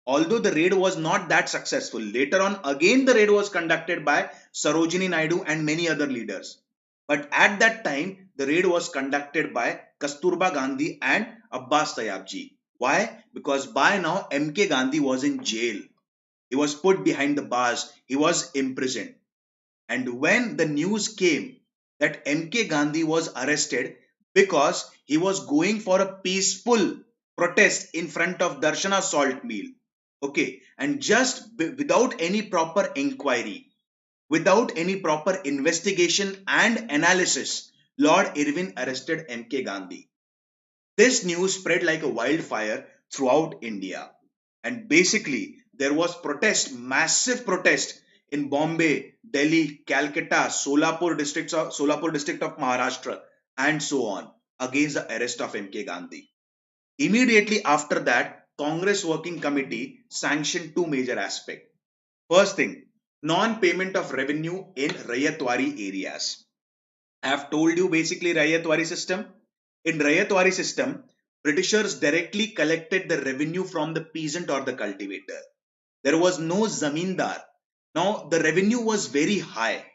Although the raid was not that successful, later on again the raid was conducted by Sarojini Naidu and many other leaders. But at that time, the raid was conducted by Kasturba Gandhi and Abbas Tayyab ji. Why? Because by now M.K. Gandhi was in jail. He was put behind the bars. He was imprisoned. And when the news came that M.K. Gandhi was arrested because he was going for a peaceful protest in front of Darshana salt mill, okay, and just without any proper inquiry, without any proper investigation and analysis, Lord Irwin arrested M.K. Gandhi. This news spread like a wildfire throughout India. And basically, there was protest, massive protest in Bombay, Delhi, Calcutta, Solapur district of Maharashtra, and so on, against the arrest of M.K. Gandhi. Immediately after that, Congress Working Committee sanctioned two major aspects. First thing, non-payment of revenue in Rayatwari areas. I have told you basically Rayatwari system. In Rayatwari system, Britishers directly collected the revenue from the peasant or the cultivator. There was no zamindar. Now the revenue was very high.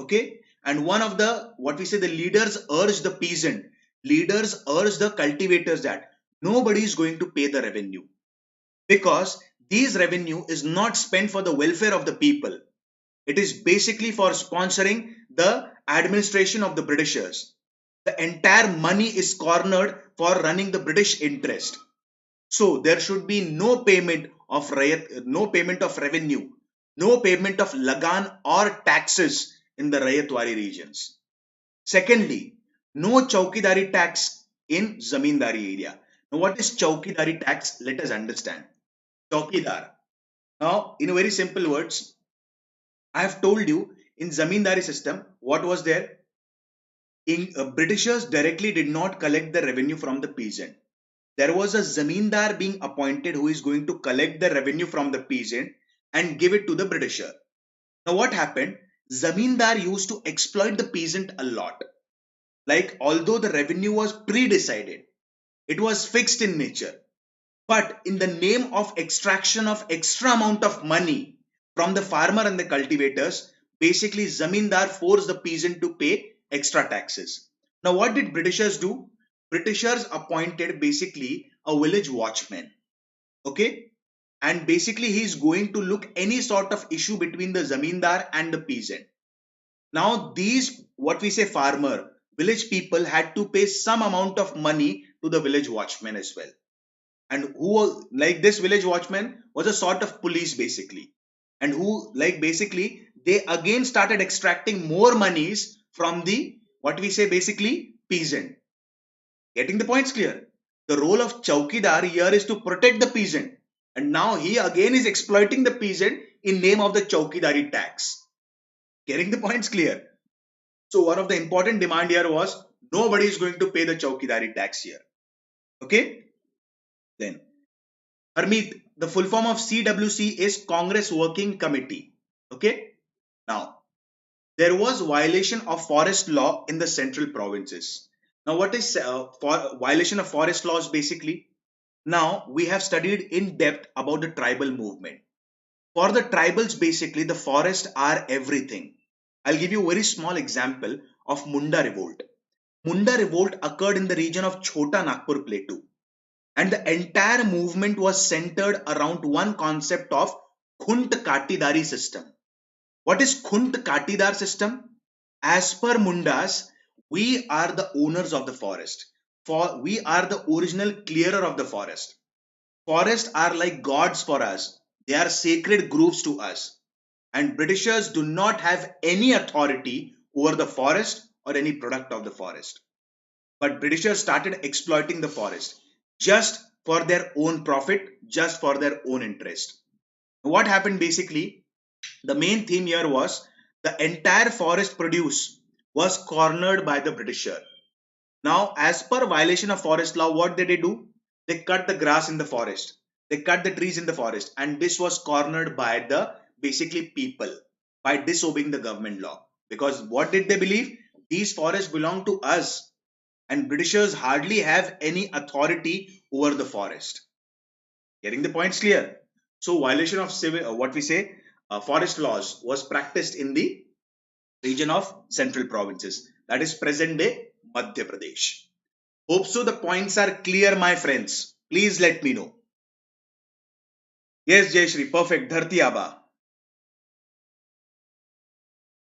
Okay, and one of the the leaders urged the peasant, leaders urged the cultivators that nobody is going to pay the revenue because these revenue is not spent for the welfare of the people. It is basically for sponsoring the administration of the Britishers. The entire money is cornered for running the British interest. So there should be no payment of no payment of revenue, no payment of lagan or taxes in the Rayatwari regions. Secondly, no Chaukidari tax in Zamindari area. Now, what is Chaukidari tax? Let us understand. Chaukidar. Now, in very simple words, I have told you in Zamindari system, what was there? Britishers directly did not collect the revenue from the peasant. There was a zamindar being appointed who is going to collect the revenue from the peasant and give it to the Britisher. Now what happened? Zamindar used to exploit the peasant a lot. Like although the revenue was pre-decided, it was fixed in nature. But in the name of extraction of extra amount of money from the farmer and the cultivators, basically Zamindar forced the peasant to pay extra taxes. Now what did Britishers do? Britishers appointed basically a village watchman. Okay? And basically he is going to look any sort of issue between the Zamindar and the peasant. Now these farmer, village people had to pay some amount of money to the village watchman as well. and who, like this village watchman, was a sort of police basically, and who, like basically, they again started extracting more monies from the, what we say, basically peasant. Getting the points clear? The role of Chaukidar here is to protect the peasant, and now he again is exploiting the peasant in name of the Chaukidari tax. Getting the points clear? So one of the important demand here was nobody is going to pay the Chaukidari tax here. Okay? Then Harmeet, the full form of CWC is Congress Working Committee. Okay? Now, there was violation of forest law in the central provinces. Now, what is violation of forest laws basically? Now, we have studied in depth about the tribal movement. For the tribals, basically, the forests are everything. I'll give you a very small example of Munda revolt. Munda revolt occurred in the region of Chota Nagpur Plateau, and the entire movement was centered around one concept of Khunt Katidari system. What is Khunt Katidar system? As per Mundas, we are the owners of the forest. For we are the original clearer of the forest. Forests are like gods for us. They are sacred groves to us. And Britishers do not have any authority over the forest or any product of the forest. But Britishers started exploiting the forest just for their own profit, just for their own interest. What happened basically? The main theme here was the entire forest produce was cornered by the Britisher. Now, as per violation of forest law, what did they do? They cut the grass in the forest. They cut the trees in the forest, and this was cornered by the basically people by disobeying the government law. Because what did they believe? These forests belong to us, and Britishers hardly have any authority over the forest. Getting the points clear? So violation of civil, what we say, forest laws was practiced in the region of central provinces, that is present day Madhya Pradesh. Hope so the points are clear, my friends. Please let me know. Yes, Jayashri, perfect. Dharti Aba.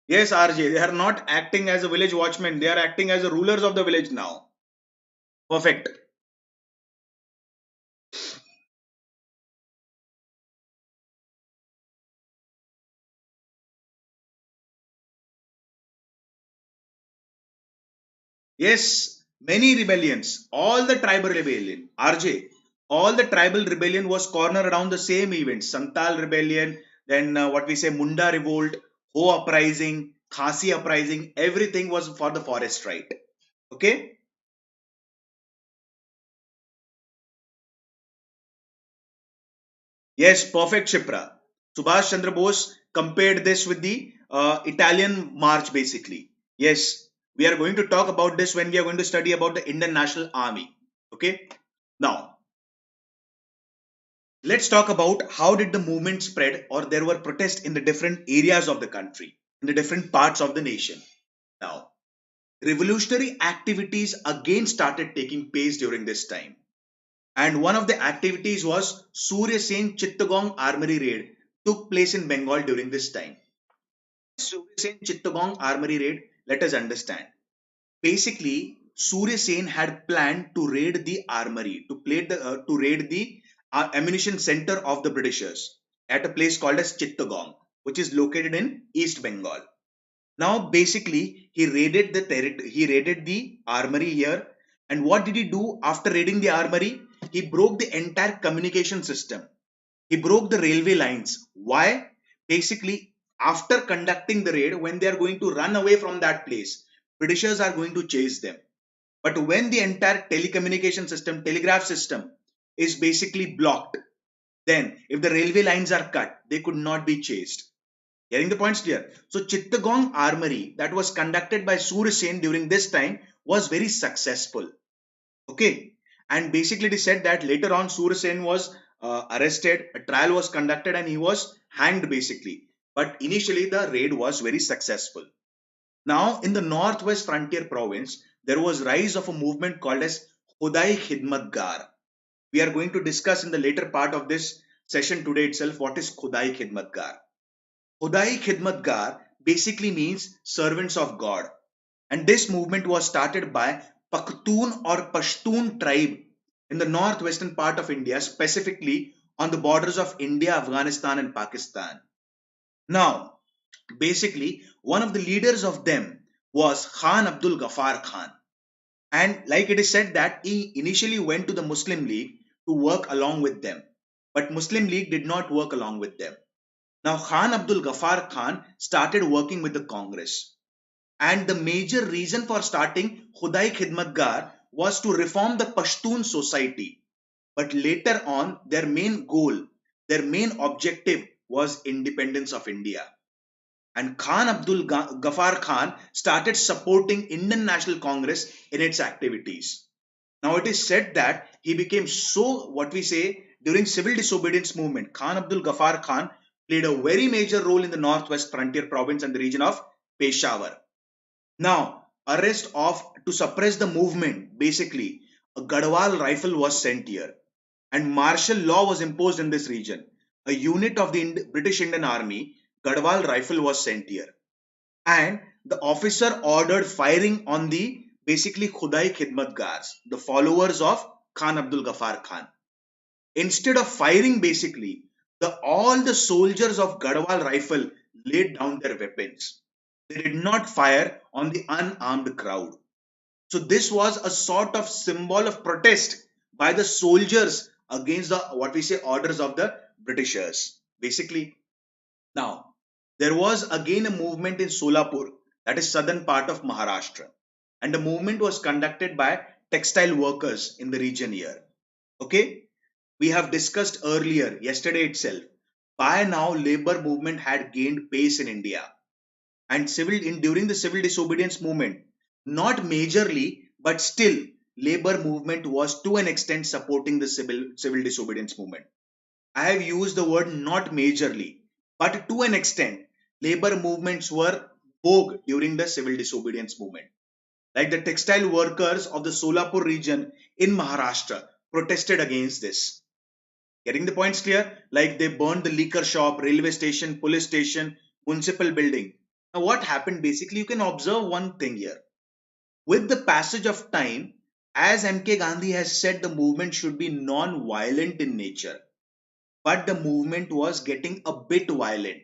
Yes, RJ, they are not acting as a village watchman. They are acting as the rulers of the village now. Perfect. Yes, many rebellions. All the tribal rebellion. RJ, all the tribal rebellion was cornered around the same event. Santal rebellion, then what we say Munda revolt, Ho uprising, Khasi uprising. Everything was for the forest right. Okay. Yes, perfect, Shipra. Subhash Chandra Bose compared this with the Italian March, basically. Yes, we are going to talk about this when we are going to study about the Indian National Army. Okay. Now, let's talk about how did the movement spread, or there were protests in the different areas of the country, in the different parts of the nation. Now, revolutionary activities again started taking place during this time. And one of the activities was Surya Sen Chittagong Armory Raid took place in Bengal during this time. Surya Sen Chittagong Armory Raid, let us understand. Basically, Surya Sen had planned to raid the armory, to raid the ammunition center of the Britishers at a place called as Chittagong, which is located in East Bengal. Now, basically, he raided the armory here. And what did he do after raiding the armory? He broke the entire communication system. He broke the railway lines. Why? Basically, after conducting the raid, when they are going to run away from that place, Britishers are going to chase them. But when the entire telecommunication system, telegraph system is basically blocked, then if the railway lines are cut, they could not be chased. Getting the points clear? So Chittagong Armory that was conducted by Surya Sen during this time was very successful. Okay. And basically they said that later on Surya Sen was arrested, a trial was conducted and he was hanged basically. But initially the raid was very successful. Now in the northwest frontier province, there was rise of a movement called as Khudai Khidmatgar. We are going to discuss in the later part of this session today itself what is Khudai Khidmatgar. Khudai Khidmatgar basically means servants of God. And this movement was started by Pakhtun or Pashtun tribe in the northwestern part of India, specifically on the borders of India, Afghanistan, and Pakistan. Now, basically, one of the leaders of them was Khan Abdul Ghaffar Khan. And like it is said that he initially went to the Muslim League to work along with them. But Muslim League did not work along with them. Now Khan Abdul Ghaffar Khan started working with the Congress. And the major reason for starting Khudai Khidmatgar was to reform the Pashtun society. But later on, their main goal, their main objective was independence of India. And Khan Abdul Ghaffar Khan started supporting Indian National Congress in its activities. Now it is said that he became so, what we say, during civil disobedience movement, Khan Abdul Ghaffar Khan played a very major role in the Northwest Frontier Province and the region of Peshawar. Now, arrest of to suppress the movement, basically, a Gadwal rifle was sent here and martial law was imposed in this region. A unit of the British Indian Army, Gadwal rifle was sent here. And the officer ordered firing on the basically Khudai Khidmatgars, the followers of Khan Abdul Ghaffar Khan. Instead of firing, basically, all the soldiers of Gadwal rifle laid down their weapons. They did not fire on the unarmed crowd. So this was a sort of symbol of protest by the soldiers against the, what we say, orders of the Britishers. Basically, now there was again a movement in Solapur, that is southern part of Maharashtra, and the movement was conducted by textile workers in the region here. Okay, we have discussed earlier yesterday itself. By now, labor movement had gained pace in India, and during the civil disobedience movement, not majorly, but still, labor movement was to an extent supporting the civil disobedience movement. I have used the word not majorly, but to an extent, labor movements were vogue during the civil disobedience movement. Like the textile workers of the Solapur region in Maharashtra protested against this. Getting the points clear? Like they burned the liquor shop, railway station, police station, municipal building. Now, what happened basically, you can observe one thing here. With the passage of time, as MK Gandhi has said, the movement should be non violent in nature. But the movement was getting a bit violent.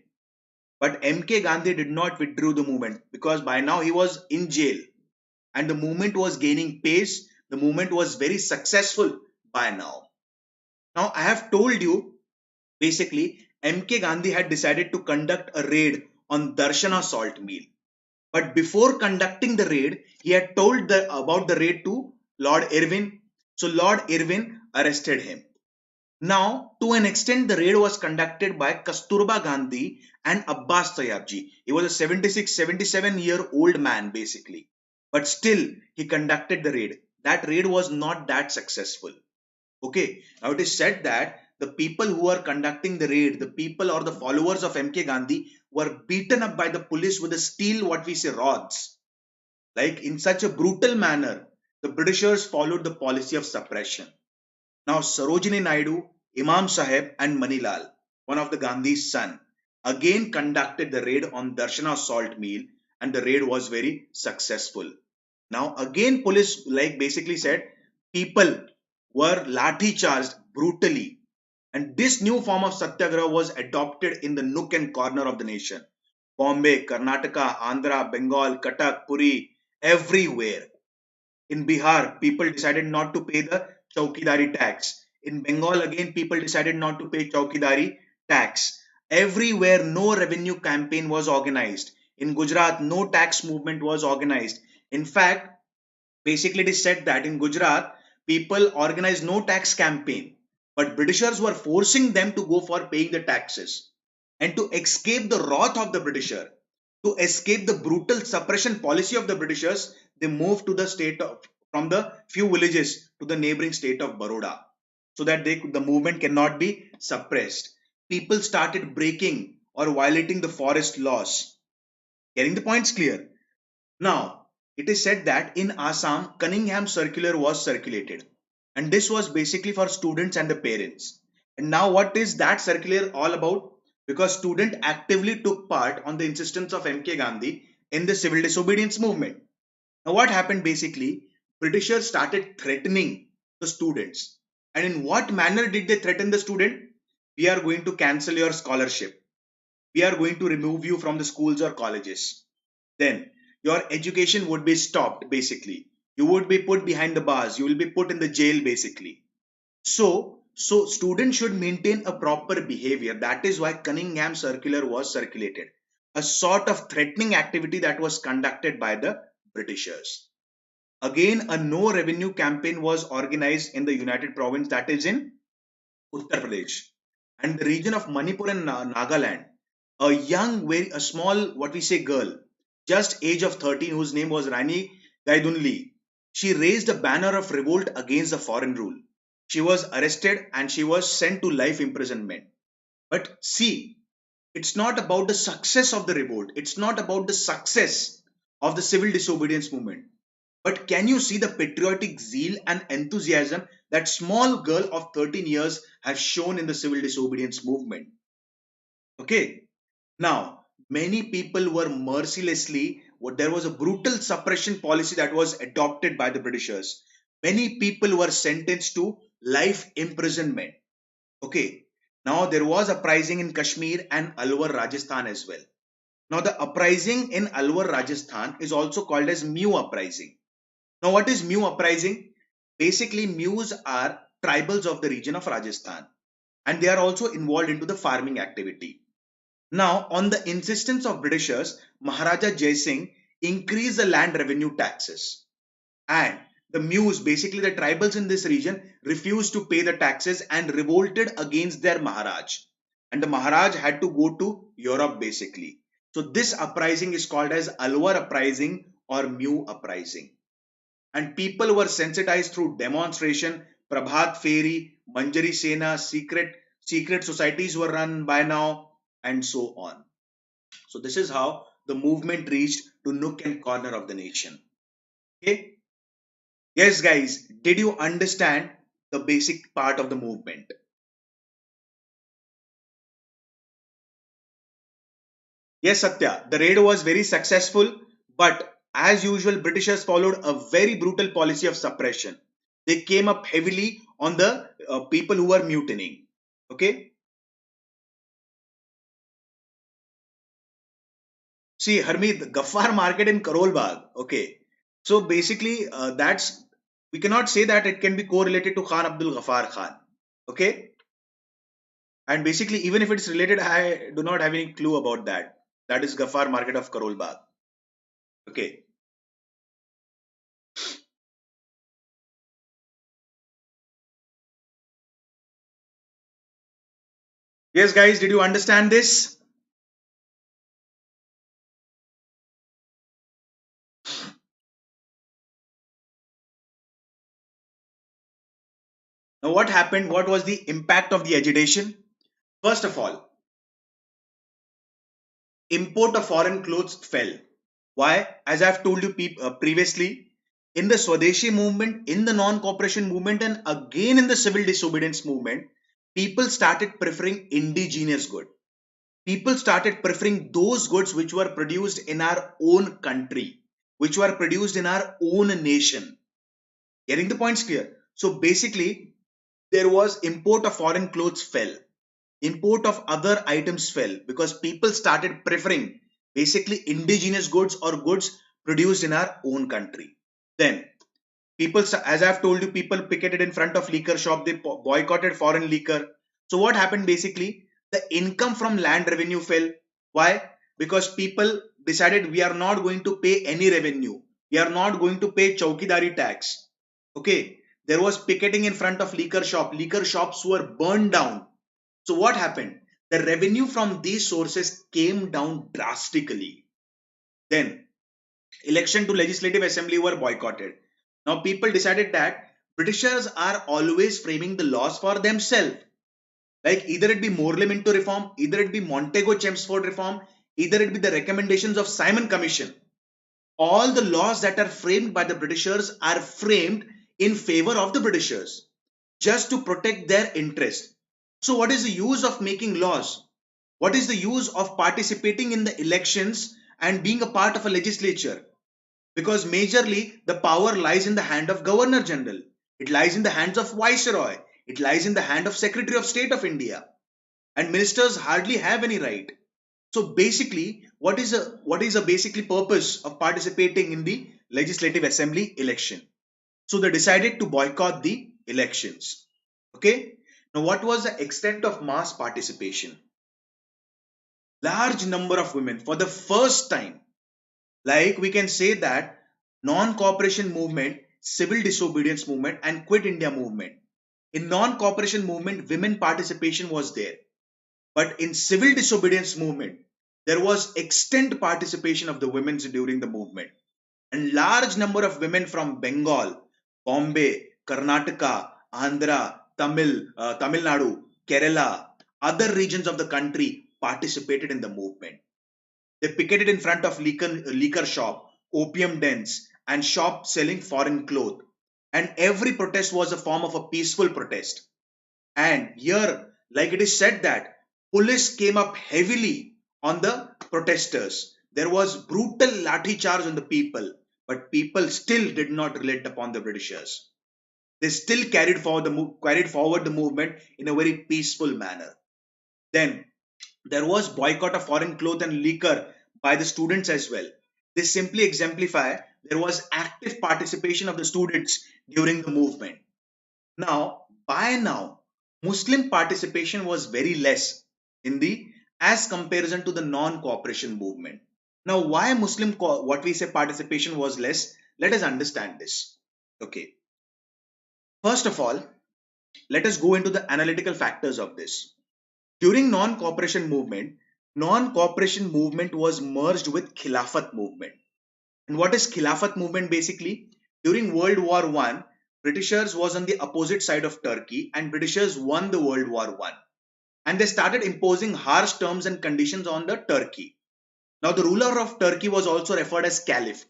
But MK Gandhi did not withdraw the movement because by now he was in jail and the movement was gaining pace. The movement was very successful by now. Now, I have told you basically MK Gandhi had decided to conduct a raid on Darshana salt mill. But before conducting the raid, he had told about the raid to Lord Irwin. So Lord Irwin arrested him. Now, to an extent, the raid was conducted by Kasturba Gandhi and Abbas Tayyabji. He was a 76, 77-year-old man basically. But still, he conducted the raid. That raid was not that successful. Okay, now it is said that the people who are conducting the raid, the people or the followers of MK Gandhi were beaten up by the police with the steel, what we say, rods. Like in such a brutal manner, the Britishers followed the policy of suppression. Now Sarojini Naidu, Imam Sahib and Manilal, one of the Gandhi's son, again conducted the raid on Darshana salt mill and the raid was very successful. Now again police like basically said people were lathi charged brutally, and this new form of satyagraha was adopted in the nook and corner of the nation. Bombay, Karnataka, Andhra, Bengal, Cuttack, Puri, everywhere. In Bihar, people decided not to pay the Chaukidari tax. In Bengal, again, people decided not to pay Chaukidari tax. Everywhere, no revenue campaign was organized. In Gujarat, no tax movement was organized. In fact, basically, it is said that in Gujarat, people organized no tax campaign, but Britishers were forcing them to go for paying the taxes. And to escape the wrath of the Britisher, to escape the brutal suppression policy of the Britishers, they moved to the state of, from the few villages to the neighboring state of Baroda, so that the movement cannot be suppressed. People started breaking or violating the forest laws. Getting the points clear? Now, it is said that in Assam, Cunningham Circular was circulated, and this was basically for students and the parents. And now, what is that circular all about? Because students actively took part on the insistence of MK Gandhi in the civil disobedience movement. Now, what happened basically? Britishers started threatening the students. And in what manner did they threaten the student? We are going to cancel your scholarship. We are going to remove you from the schools or colleges. Then your education would be stopped basically. You would be put behind the bars. You will be put in the jail basically. So students should maintain a proper behavior. That is why Cunningham circular was circulated. A sort of threatening activity that was conducted by the Britishers. Again, a no revenue campaign was organized in the United Province, that is in Uttar Pradesh, and the region of Manipur and Nagaland. A small, what we say, girl, just age of 13, whose name was Rani Gaidunli. She raised a banner of revolt against the foreign rule. She was arrested and she was sent to life imprisonment. But see, it's not about the success of the revolt. It's not about the success of the civil disobedience movement. But can you see the patriotic zeal and enthusiasm that small girl of 13 years has shown in the civil disobedience movement? Okay. Now, many people were there was a brutal suppression policy that was adopted by the Britishers. Many people were sentenced to life imprisonment. Okay. Now, there was uprising in Kashmir and Alwar, Rajasthan as well. Now, the uprising in Alwar, Rajasthan is also called as Mew uprising. Now, what is Mew uprising? Basically, Mews are tribals of the region of Rajasthan, and they are also involved into the farming activity. Now, on the insistence of Britishers, Maharaja Jai Singh increased the land revenue taxes, and the Mews, basically the tribals in this region, refused to pay the taxes and revolted against their Maharaj. And the Maharaj had to go to Europe basically. So this uprising is called as Alwar uprising or Mew uprising. And people were sensitized through demonstration, Prabhat Fairy, Manjari Sena, secret societies were run by now, and so on. So this is how the movement reached to nook and corner of the nation. Okay. Yes, guys, did you understand the basic part of the movement? Yes, Satya, the raid was very successful, but as usual, Britishers followed a very brutal policy of suppression. They came up heavily on the people who were mutinying. Okay. See, Harmeet, Gaffar market in Karol Bagh. Okay. So basically, we cannot say that it can be correlated to Khan Abdul Ghaffar Khan. Okay. And basically, even if it's related, I do not have any clue about that. That is Gaffar market of Karol Bagh. Okay. Yes, guys, did you understand this? Now, what happened? What was the impact of the agitation? First of all, import of foreign clothes fell. Why? As I've told you previously, in the Swadeshi movement, in the non-cooperation movement, and again in the civil disobedience movement, people started preferring indigenous goods. People started preferring those goods which were produced in our own country, which were produced in our own nation. Getting the points clear? So basically, there was import of foreign clothes fell. Import of other items fell because people started preferring basically indigenous goods or goods produced in our own country. Then as I've told you, people picketed in front of liquor shop. They boycotted foreign liquor. So what happened basically? The income from land revenue fell. Why? Because people decided we are not going to pay any revenue. We are not going to pay chowkidari tax. Okay. There was picketing in front of liquor shop. Liquor shops were burned down. So what happened? The revenue from these sources came down drastically. Then election to legislative assembly were boycotted. Now people decided that Britishers are always framing the laws for themselves. Like either it be Morley Minto reform, either it be Montego Chelmsford reform, either it be the recommendations of Simon Commission. All the laws that are framed by the Britishers are framed in favor of the Britishers, just to protect their interest. So what is the use of making laws? What is the use of participating in the elections and being a part of a legislature? Because majorly the power lies in the hand of Governor General. It lies in the hands of Viceroy. It lies in the hand of Secretary of State of India. And ministers hardly have any right. So basically, what is a basically purpose of participating in the Legislative Assembly election? So they decided to boycott the elections. Okay. Now, what was the extent of mass participation? Large number of women for the first time. Like we can say that non-cooperation movement, civil disobedience movement, and quit India movement. In non-cooperation movement, women participation was there. But in civil disobedience movement, there was extent participation of the women during the movement. And large number of women from Bengal, Bombay, Karnataka, Andhra, Tamil Nadu, Kerala, other regions of the country participated in the movement. They picketed in front of liquor shop, opium dens, and shop selling foreign cloth. And every protest was a form of a peaceful protest. And here, like it is said that police came up heavily on the protesters. There was brutal lathi charge on the people, but people still did not relate upon the Britishers. They still carried forward the movement in a very peaceful manner. Then there was boycott of foreign cloth and liquor by the students as well. They simply exemplify there was active participation of the students during the movement. Now, by now, Muslim participation was very less in the as comparison to the non-cooperation movement. Now, why what we say participation was less? Let us understand this. Okay. First of all, let us go into the analytical factors of this. During non-cooperation movement was merged with Khilafat movement. And what is Khilafat movement basically? During World War One, Britishers was on the opposite side of Turkey and Britishers won the World War One. And they started imposing harsh terms and conditions on the Turkey. Now the ruler of Turkey was also referred as Caliph.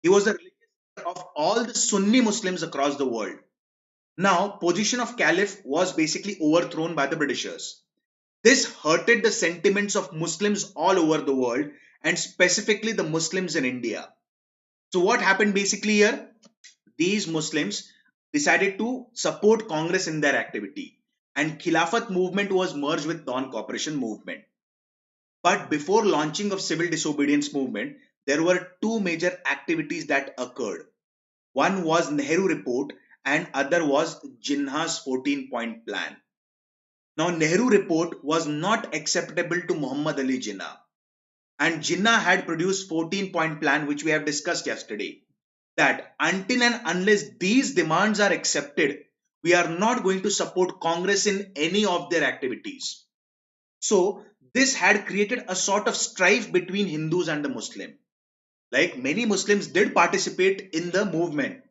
He was the religious leader of all the Sunni Muslims across the world. Now position of Caliph was basically overthrown by the Britishers. This hurted the sentiments of Muslims all over the world and specifically the Muslims in India. So what happened basically here? These Muslims decided to support Congress in their activity and Khilafat movement was merged with non-cooperation movement. But before launching of civil disobedience movement, there were two major activities that occurred. One was Nehru report and other was Jinnah's 14-point plan. Now Nehru report was not acceptable to Muhammad Ali Jinnah and Jinnah had produced 14-point plan which we have discussed yesterday. That until and unless these demands are accepted, we are not going to support Congress in any of their activities. So this had created a sort of strife between Hindus and the Muslim. Like many Muslims did participate in the movement,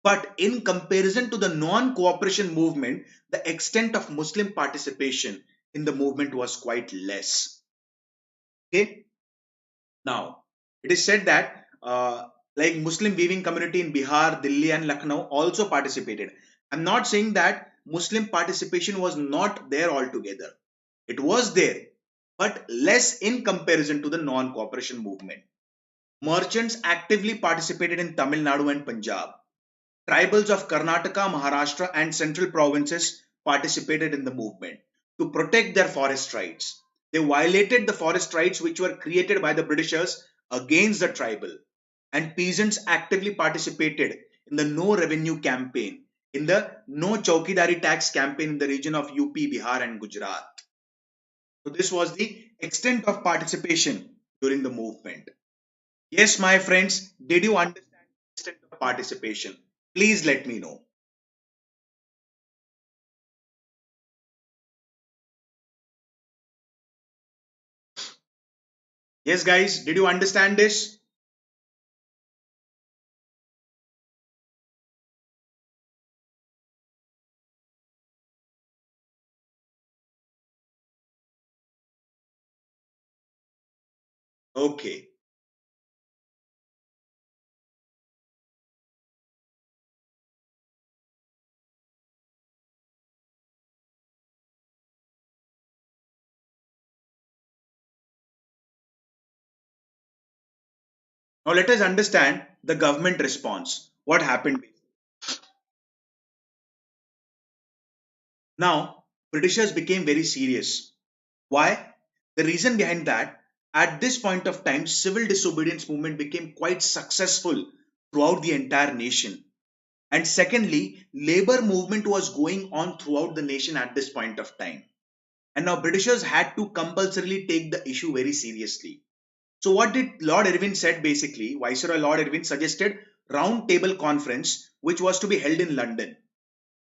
but in comparison to the non-cooperation movement, the extent of Muslim participation in the movement was quite less. Okay. Now, it is said that like Muslim weaving community in Bihar, Delhi, and Lucknow also participated. I'm not saying that Muslim participation was not there altogether. It was there, but less in comparison to the non-cooperation movement. Merchants actively participated in Tamil Nadu and Punjab. Tribals of Karnataka, Maharashtra, and central provinces participated in the movement to protect their forest rights. They violated the forest rights which were created by the Britishers against the tribal, and peasants actively participated in the no revenue campaign, in the no Chaukidari tax campaign in the region of UP, Bihar, and Gujarat. So, this was the extent of participation during the movement. Yes, my friends, did you understand the extent of participation? Please let me know. Yes, guys, did you understand this? Okay. Now let us understand the government response. What happened? Now, Britishers became very serious. Why? The reason behind that, at this point of time, civil disobedience movement became quite successful throughout the entire nation. And secondly, labor movement was going on throughout the nation at this point of time. And now Britishers had to compulsorily take the issue very seriously. So what did Lord Irwin said basically? Viceroy Lord Irwin suggested round table conference which was to be held in London.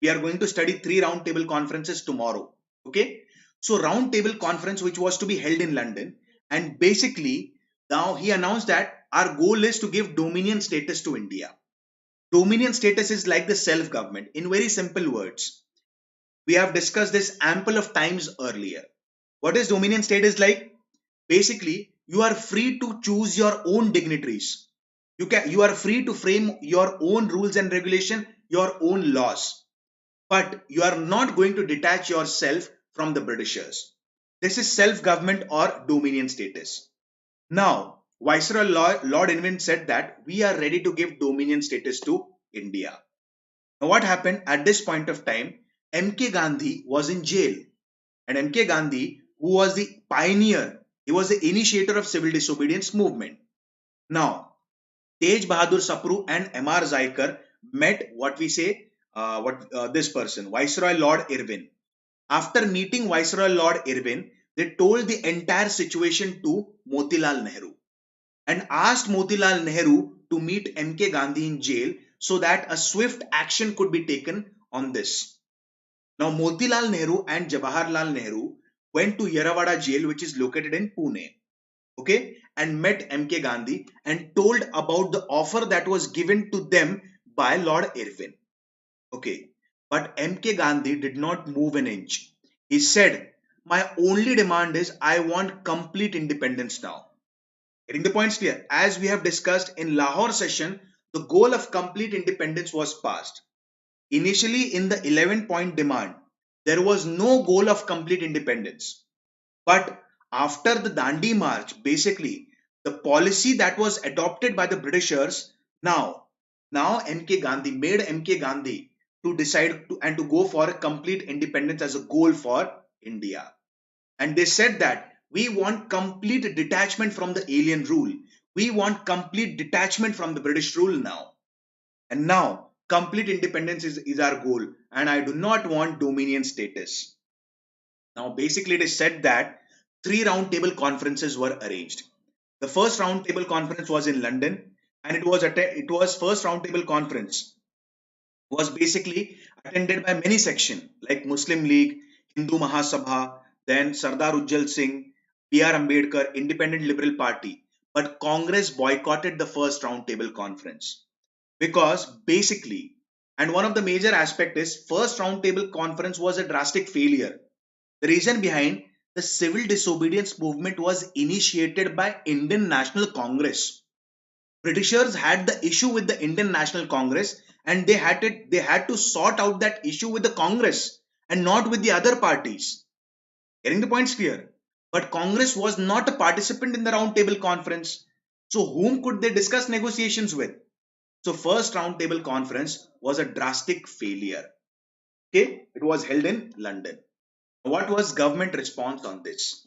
We are going to study 3 round table conferences tomorrow. Okay. So round table conference which was to be held in London, and basically now he announced that our goal is to give dominion status to India. Dominion status is like the self-government. In very simple words, we have discussed this ample of times earlier. What is dominion status like? Basically, you are free to choose your own dignitaries. You are free to frame your own rules and regulation, your own laws. But you are not going to detach yourself from the Britishers. This is self-government or dominion status. Now, Viceroy Lord Irwin said that we are ready to give dominion status to India. Now, what happened at this point of time? MK Gandhi was in jail, and MK Gandhi, who was the pioneer, he was the initiator of civil disobedience movement. Now, Tej Bahadur Sapru and MR Zaikar met what we say, this person, Viceroy Lord Irwin. After meeting Viceroy Lord Irwin, they told the entire situation to Motilal Nehru and asked Motilal Nehru to meet MK Gandhi in jail so that a swift action could be taken on this. Now, Motilal Nehru and Jawaharlal Nehru went to Yerawada jail, which is located in Pune, okay, and met MK Gandhi and told about the offer that was given to them by Lord Irwin. Okay, but MK Gandhi did not move an inch. He said, my only demand is I want complete independence now. Getting the points clear? As we have discussed in Lahore session, the goal of complete independence was passed. Initially, in the 11-point demand, there was no goal of complete independence. But after the Dandi March, basically, the policy that was adopted by the Britishers, now MK Gandhi made MK Gandhi to decide to go for a complete independence as a goal for India. And they said that we want complete detachment from the alien rule. We want complete detachment from the British rule now. And now, complete independence is our goal. And I do not want dominion status. Now, basically, it is said that 3 roundtable conferences were arranged. The first roundtable conference was in London, and it was first roundtable conference was basically attended by many sections like Muslim League, Hindu Mahasabha, then Sardar Ujjal Singh, B.R. Ambedkar, Independent Liberal Party. But Congress boycotted the first roundtable conference because basically, and one of the major aspect is first roundtable conference was a drastic failure. The reason behind the civil disobedience movement was initiated by Indian National Congress. Britishers had the issue with the Indian National Congress, and they had to sort out that issue with the Congress and not with the other parties. Getting the points clear? But Congress was not a participant in the roundtable conference. So whom could they discuss negotiations with? So first roundtable conference was a drastic failure. Okay, it was held in London. What was government response on this?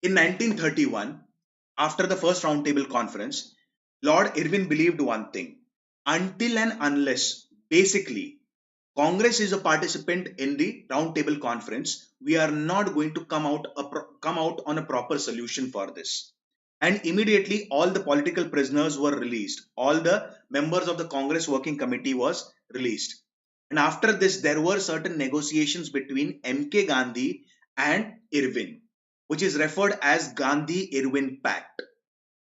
In 1931, after the first roundtable conference, Lord Irwin believed one thing: until and unless, basically, Congress is a participant in the roundtable conference, we are not going to come out on a proper solution for this. And immediately, all the political prisoners were released. All the members of the Congress Working Committee was released. And after this, there were certain negotiations between MK Gandhi and Irwin, which is referred as Gandhi-Irwin Pact.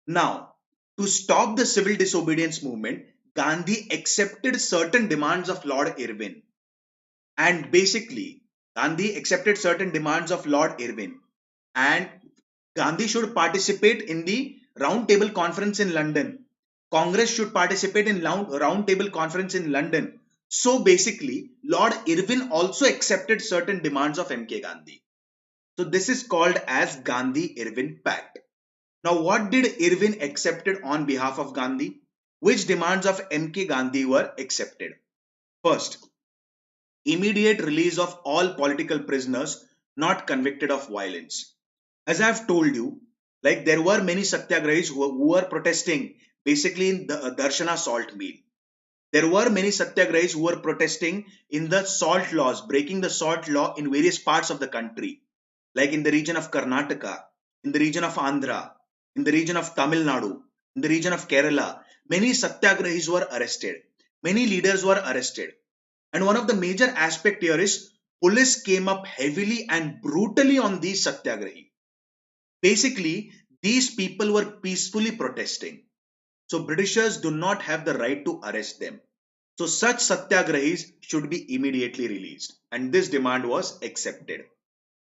Now, to stop the civil disobedience movement, Gandhi accepted certain demands of Lord Irwin. And basically, Gandhi accepted certain demands of Lord Irwin. And Gandhi should participate in the round table conference in London. Congress should participate in round table conference in London. So basically, Lord Irwin also accepted certain demands of MK Gandhi. So this is called as Gandhi-Irwin Pact. Now, what did Irwin accepted on behalf of Gandhi? Which demands of MK Gandhi were accepted? First, immediate release of all political prisoners not convicted of violence. As I've told you, like there were many satyagrahis who were protesting basically in the Darshana salt mill. There were many satyagrahis who were protesting in the salt laws, breaking the salt law in various parts of the country, like in the region of Karnataka, in the region of Andhra, in the region of Tamil Nadu, in the region of Kerala. Many satyagrahis were arrested. Many leaders were arrested. And one of the major aspect here is police came up heavily and brutally on these satyagrahi. Basically, these people were peacefully protesting. So Britishers do not have the right to arrest them. So such satyagrahis should be immediately released. And this demand was accepted.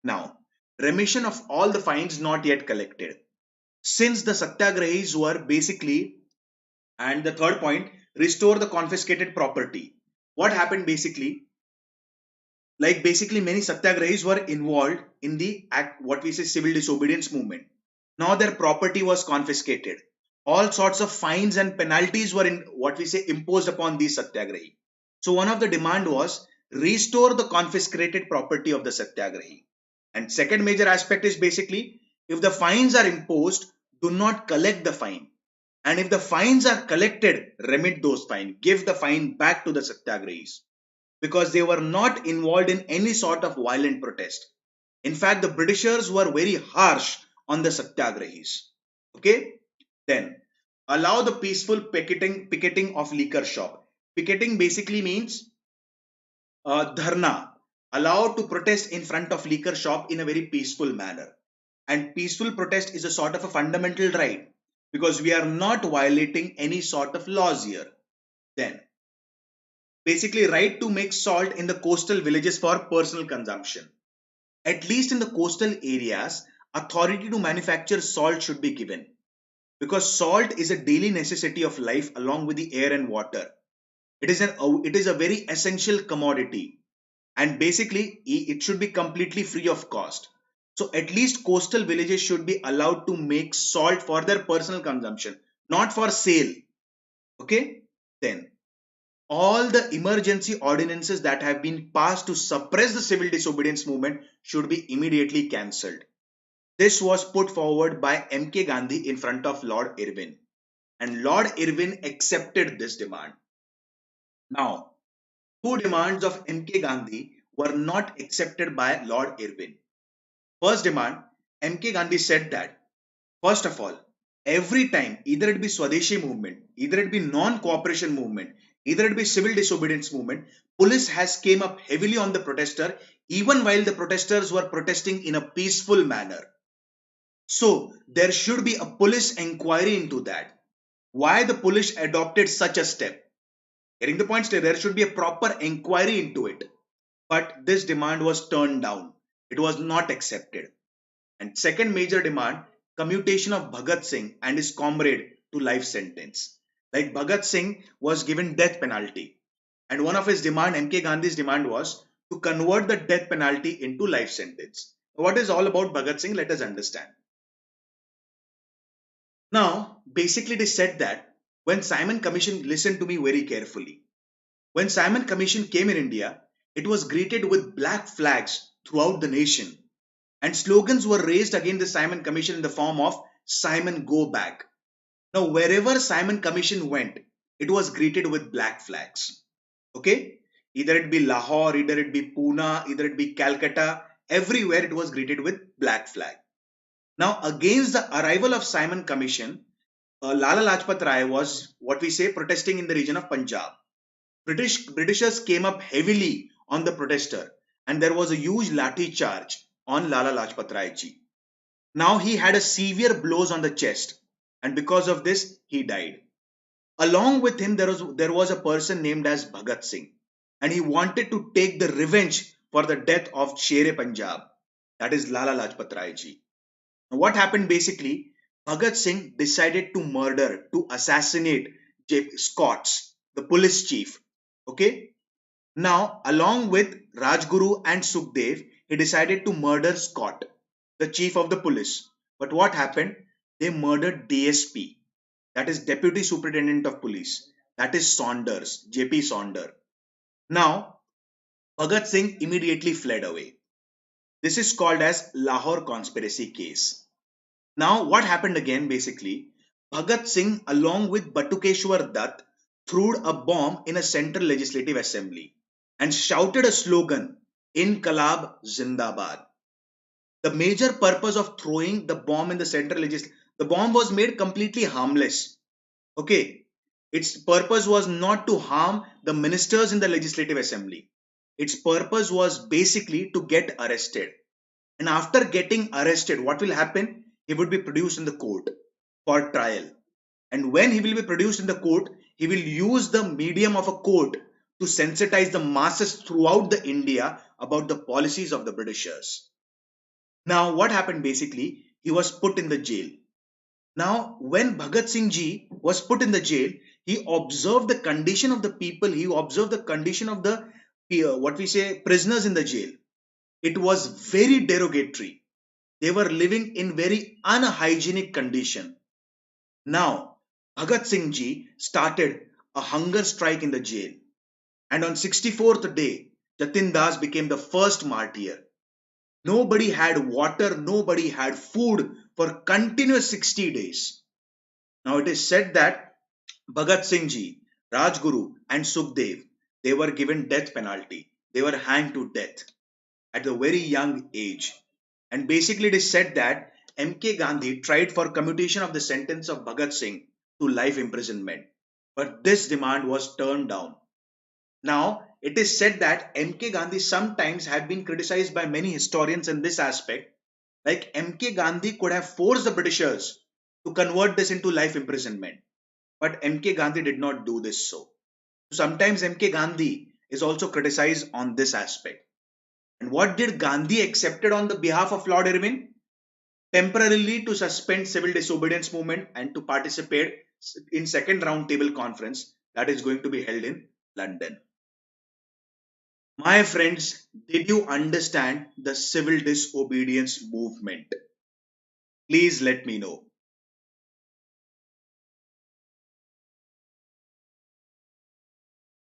Now, remission of all the fines not yet collected. Since the satyagrahis were basically, and the third point, restore the confiscated property. What happened basically? Like basically many satyagrahis were involved in the act, what we say civil disobedience movement. Now their property was confiscated. All sorts of fines and penalties were in what we say imposed upon these satyagrahi. So one of the demand was restore the confiscated property of the satyagrahi. And second major aspect is basically if the fines are imposed, do not collect the fine. And if the fines are collected, remit those fines. Give the fine back to the satyagrahis because they were not involved in any sort of violent protest. In fact, the Britishers were very harsh on the satyagrahis. Okay, then allow the peaceful picketing of liquor shop. Picketing basically means dharna, allowed to protest in front of liquor shop in a very peaceful manner. And peaceful protest is a sort of a fundamental right because we are not violating any sort of laws here. Then basically right to make salt in the coastal villages for personal consumption. At least in the coastal areas, authority to manufacture salt should be given because salt is a daily necessity of life along with the air and water. It is a very essential commodity and basically it should be completely free of cost. So at least coastal villages should be allowed to make salt for their personal consumption, not for sale. Okay, then all the emergency ordinances that have been passed to suppress the civil disobedience movement should be immediately cancelled. This was put forward by M.K. Gandhi in front of Lord Irwin, and Lord Irwin accepted this demand. Now, two demands of M.K. Gandhi were not accepted by Lord Irwin. First demand, M.K. Gandhi said that, first of all, every time, either it be Swadeshi movement, either it be non-cooperation movement, either it be civil disobedience movement, police has came up heavily on the protester even while the protesters were protesting in a peaceful manner. So there should be a police inquiry into that. Why the police adopted such a step? Getting the point, there should be a proper inquiry into it. But this demand was turned down. It was not accepted. And second major demand, commutation of Bhagat Singh and his comrade to life sentence. Like Bhagat Singh was given death penalty. And one of his demand, MK Gandhi's demand was to convert the death penalty into life sentence. What is all about Bhagat Singh? Let us understand. Now, basically they said that when Simon Commission, listened to me very carefully. When Simon Commission came in India, it was greeted with black flags throughout the nation. And slogans were raised against the Simon Commission in the form of Simon Go Back. Now, wherever Simon Commission went, it was greeted with black flags. Okay? Either it be Lahore, either it be Pune, either it be Calcutta, everywhere it was greeted with black flag. Now, against the arrival of Simon Commission, Lala Lajpat Rai was what we say protesting in the region of Punjab. Britishers came up heavily on the protester and there was a huge lathi charge on Lala Lajpat Rai ji. Now he had a severe blows on the chest and because of this he died. Along with him there was a person named as Bhagat Singh and he wanted to take the revenge for the death of Sher-e Punjab, that is Lala Lajpat Rai ji. Now what happened basically, Bhagat Singh decided to assassinate Scots, the police chief. Okay. Now, along with Rajguru and Sukhdev, he decided to murder Scott, the chief of the police. But what happened? They murdered DSP, that is Deputy Superintendent of Police, that is Saunders, JP Saunders. Now, Bhagat Singh immediately fled away. This is called as Lahore conspiracy case. Now, what happened again basically? Bhagat Singh, along with Batukeshwar Dutt, threw a bomb in a central legislative assembly and shouted a slogan, Inqilab Zindabad. The major purpose of throwing the bomb in the central legislature, the bomb was made completely harmless. Okay, its purpose was not to harm the ministers in the legislative assembly. Its purpose was basically to get arrested. And after getting arrested, what will happen? He would be produced in the court for trial. And when he will be produced in the court, he will use the medium of a court to sensitize the masses throughout the India about the policies of the Britishers. Now, what happened basically? He was put in the jail. Now, when Bhagat Singh ji was put in the jail, he observed the condition of the people. He observed the condition of the what we say prisoners in the jail. It was very derogatory. They were living in very unhygienic condition. Now, Bhagat Singh ji started a hunger strike in the jail. And on 64th day, Jatin Das became the first martyr. Nobody had water, nobody had food for continuous 60 days. Now it is said that Bhagat Singh ji, Rajguru and Sukhdev, they were given death penalty. They were hanged to death at a very young age. And basically it is said that M.K. Gandhi tried for commutation of the sentence of Bhagat Singh to life imprisonment. But this demand was turned down. Now, it is said that M.K. Gandhi sometimes have been criticized by many historians in this aspect. Like M.K. Gandhi could have forced the Britishers to convert this into life imprisonment. But M.K. Gandhi did not do this so. Sometimes M.K. Gandhi is also criticized on this aspect. And what did Gandhi accepted on the behalf of Lord Irwin? Temporarily to suspend civil disobedience movement and to participate in second round table conference that is going to be held in London. My friends, did you understand the civil disobedience movement? Please let me know.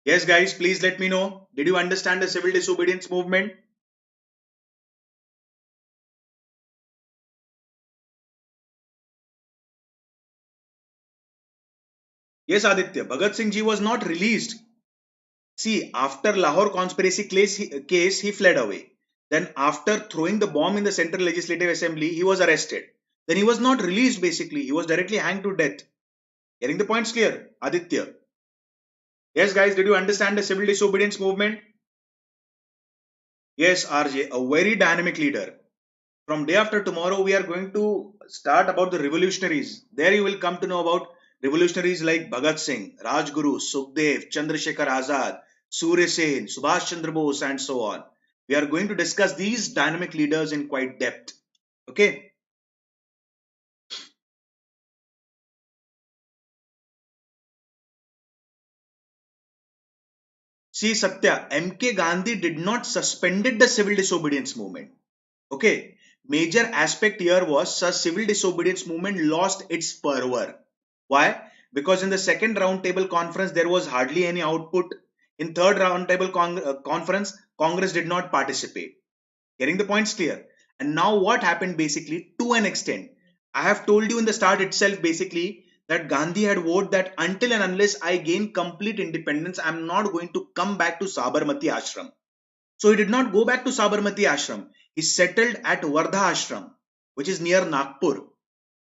Yes, guys, please let me know. Did you understand the civil disobedience movement? Yes, Aditya, Bhagat Singh ji was not released. See, after Lahore conspiracy case, he fled away. Then after throwing the bomb in the Central Legislative Assembly, he was arrested. Then he was not released basically. He was directly hanged to death. Getting the points clear, Aditya? Yes, guys, did you understand the civil disobedience movement? Yes, RJ, a very dynamic leader. From day after tomorrow, we are going to start about the revolutionaries. There you will come to know about revolutionaries like Bhagat Singh, Rajguru, Sukhdev, Chandrasekhar Azad, Surya Sen, Subhash Chandra Bose, and so on. We are going to discuss these dynamic leaders in quite depth. Okay. See, Satya, M.K. Gandhi did not suspended the civil disobedience movement. Okay. Major aspect here was civil disobedience movement lost its fervor. Why? Because in the second roundtable conference, there was hardly any output. In third roundtable conference, Congress did not participate. Getting the points clear? And now what happened basically to an extent? I have told you in the start itself basically that Gandhi had vowed that until and unless I gain complete independence, I am not going to come back to Sabarmati Ashram. So he did not go back to Sabarmati Ashram. He settled at Wardha Ashram, which is near Nagpur.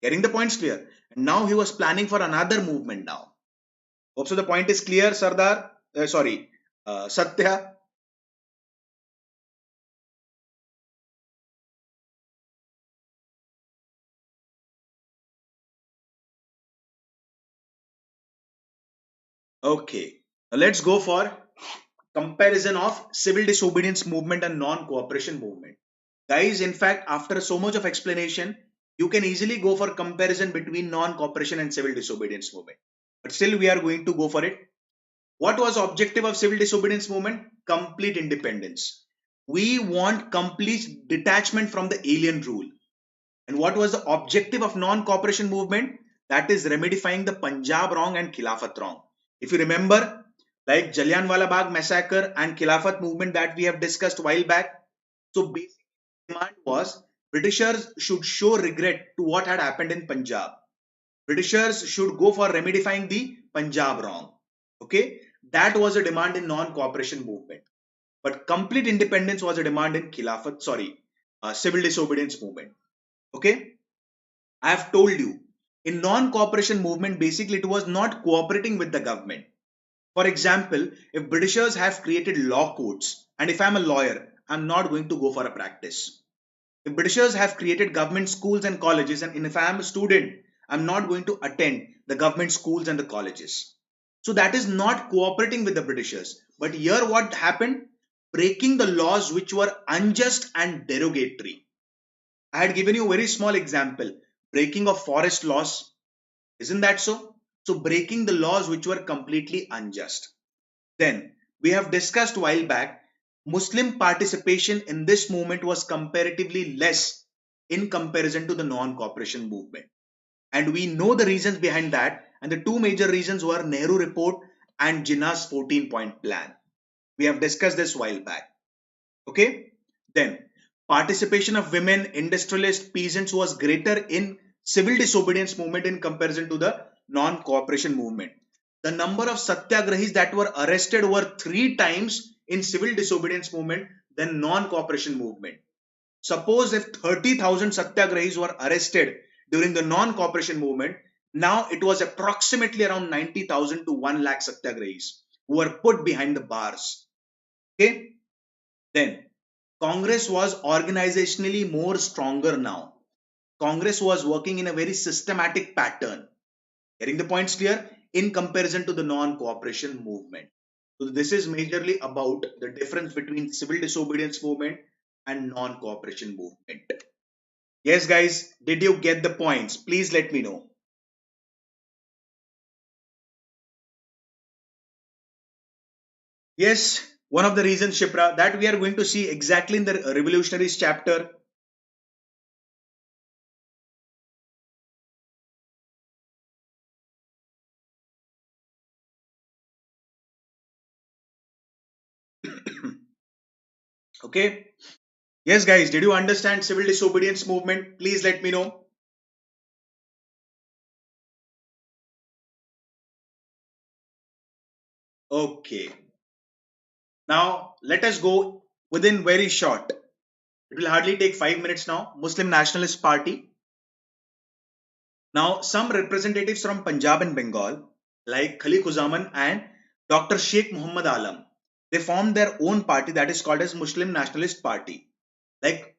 Getting the points clear? And now he was planning for another movement now. Hope so the point is clear, Sardar. Satya. Okay. Now let's go for comparison of civil disobedience movement and non-cooperation movement. Guys, in fact, after so much of explanation, you can easily go for comparison between non-cooperation and civil disobedience movement. But still, we are going to go for it. What was objective of civil disobedience movement? Complete independence. We want complete detachment from the alien rule. And what was the objective of non-cooperation movement? That is remedifying the Punjab wrong and Khilafat wrong. If you remember, like Jallianwala Bagh massacre and Khilafat movement that we have discussed a while back. So basic demand was Britishers should show regret to what had happened in Punjab. Britishers should go for remedifying the Punjab wrong. Okay, that was a demand in non-cooperation movement. But complete independence was a demand in Khilafat, civil disobedience movement. Okay, I have told you in non-cooperation movement, basically it was not cooperating with the government. For example, if Britishers have created law courts, and if I'm a lawyer, I'm not going to go for a practice. If Britishers have created government schools and colleges, and if I am a student, I'm not going to attend the government schools and the colleges. So that is not cooperating with the Britishers. But here what happened? Breaking the laws which were unjust and derogatory. I had given you a very small example. Breaking of forest laws. Isn't that so? So breaking the laws which were completely unjust. Then we have discussed a while back, Muslim participation in this movement was comparatively less in comparison to the non-cooperation movement. And we know the reasons behind that. And the two major reasons were Nehru report and Jinnah's 14-point plan. We have discussed this a while back. Okay. Then participation of women, industrialists, peasants was greater in civil disobedience movement in comparison to the non-cooperation movement. The number of satyagrahis that were arrested were 3 times in civil disobedience movement than non-cooperation movement. Suppose if 30,000 satyagrahis were arrested during the non-cooperation movement, now it was approximately around 90,000 to 1 lakh satyagrahis who were put behind the bars. Okay. Then Congress was organizationally more stronger now. Congress was working in a very systematic pattern. Getting the points clear? In comparison to the non-cooperation movement. So this is majorly about the difference between civil disobedience movement and non-cooperation movement. Yes, guys, did you get the points? Please let me know. Yes, one of the reasons, Shipra, that we are going to see exactly in the revolutionaries chapter. Okay. Yes, guys, did you understand civil disobedience movement? Please let me know. Okay. Now, let us go within very short. It will hardly take 5 minutes now. Muslim Nationalist Party. Now, some representatives from Punjab and Bengal, like Khali Khuzaman and Dr. Sheikh Muhammad Alam, they formed their own party that is called as Muslim Nationalist Party. Like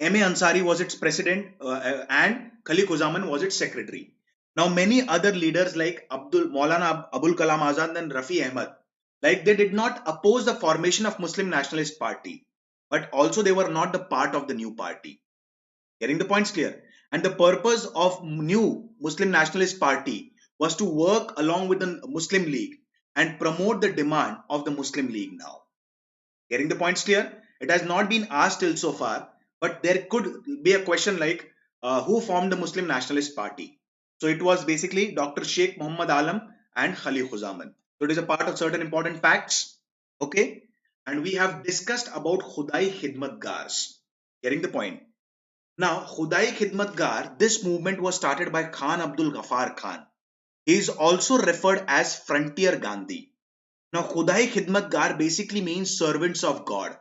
M.A. Ansari was its president and Khali Khuzaman was its secretary. Now, many other leaders like Maulana Abul Kalam Azad and Rafi Ahmad, like they did not oppose the formation of Muslim Nationalist Party, but also they were not the part of the new party. Getting the points clear? And the purpose of new Muslim Nationalist Party was to work along with the Muslim League and promote the demand of the Muslim League now. Getting the points clear? It has not been asked till so far, but there could be a question like who formed the Muslim Nationalist Party? So it was basically Dr. Sheikh Muhammad Alam and Khalil Khuzaman. So it is a part of certain important facts. Okay. And we have discussed about Khudai Khidmatgars. Getting the point? Now, Khudai Khidmatgar, this movement was started by Khan Abdul Ghaffar Khan. He is also referred as Frontier Gandhi. Now, Khudai Khidmatgar basically means servants of God.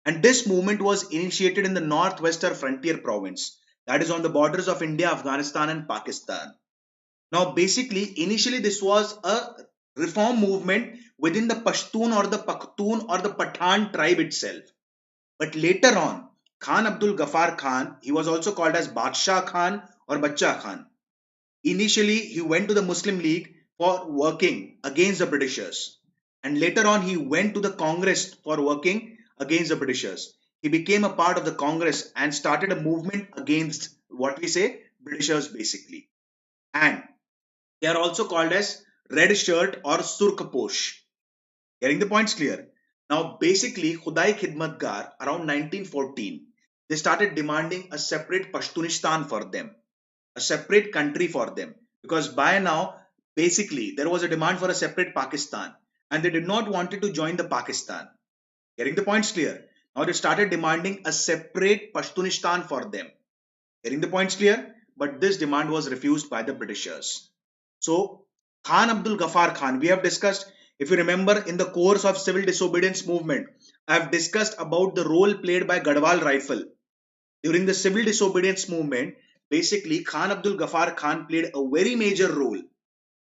And this movement was initiated in the northwestern frontier province, that is on the borders of India, Afghanistan, and Pakistan. Now, basically, initially, this was a reform movement within the Pashtun or the Pakhtun or the Pathan tribe itself. But later on, Khan Abdul Ghaffar Khan, he was also called as Badshah Khan or Bacha Khan. Initially, he went to the Muslim League for working against the Britishers. And later on, he went to the Congress for working against the Britishers. He became a part of the Congress and started a movement against what we say Britishers basically. And they are also called as Red Shirt or Surkaposh. Getting the points clear? Now, basically, Khudai Khidmatgar around 1914, they started demanding a separate Pashtunistan for them, a separate country for them. Because by now, basically, there was a demand for a separate Pakistan. and they did not wanted to join the Pakistan. Getting the points clear? Now they started demanding a separate Pashtunistan for them. Getting the points clear? But this demand was refused by the Britishers. So Khan Abdul Ghaffar Khan, we have discussed, if you remember in the course of civil disobedience movement, I have discussed about the role played by Gadwal rifle. During the civil disobedience movement, basically Khan Abdul Ghaffar Khan played a very major role,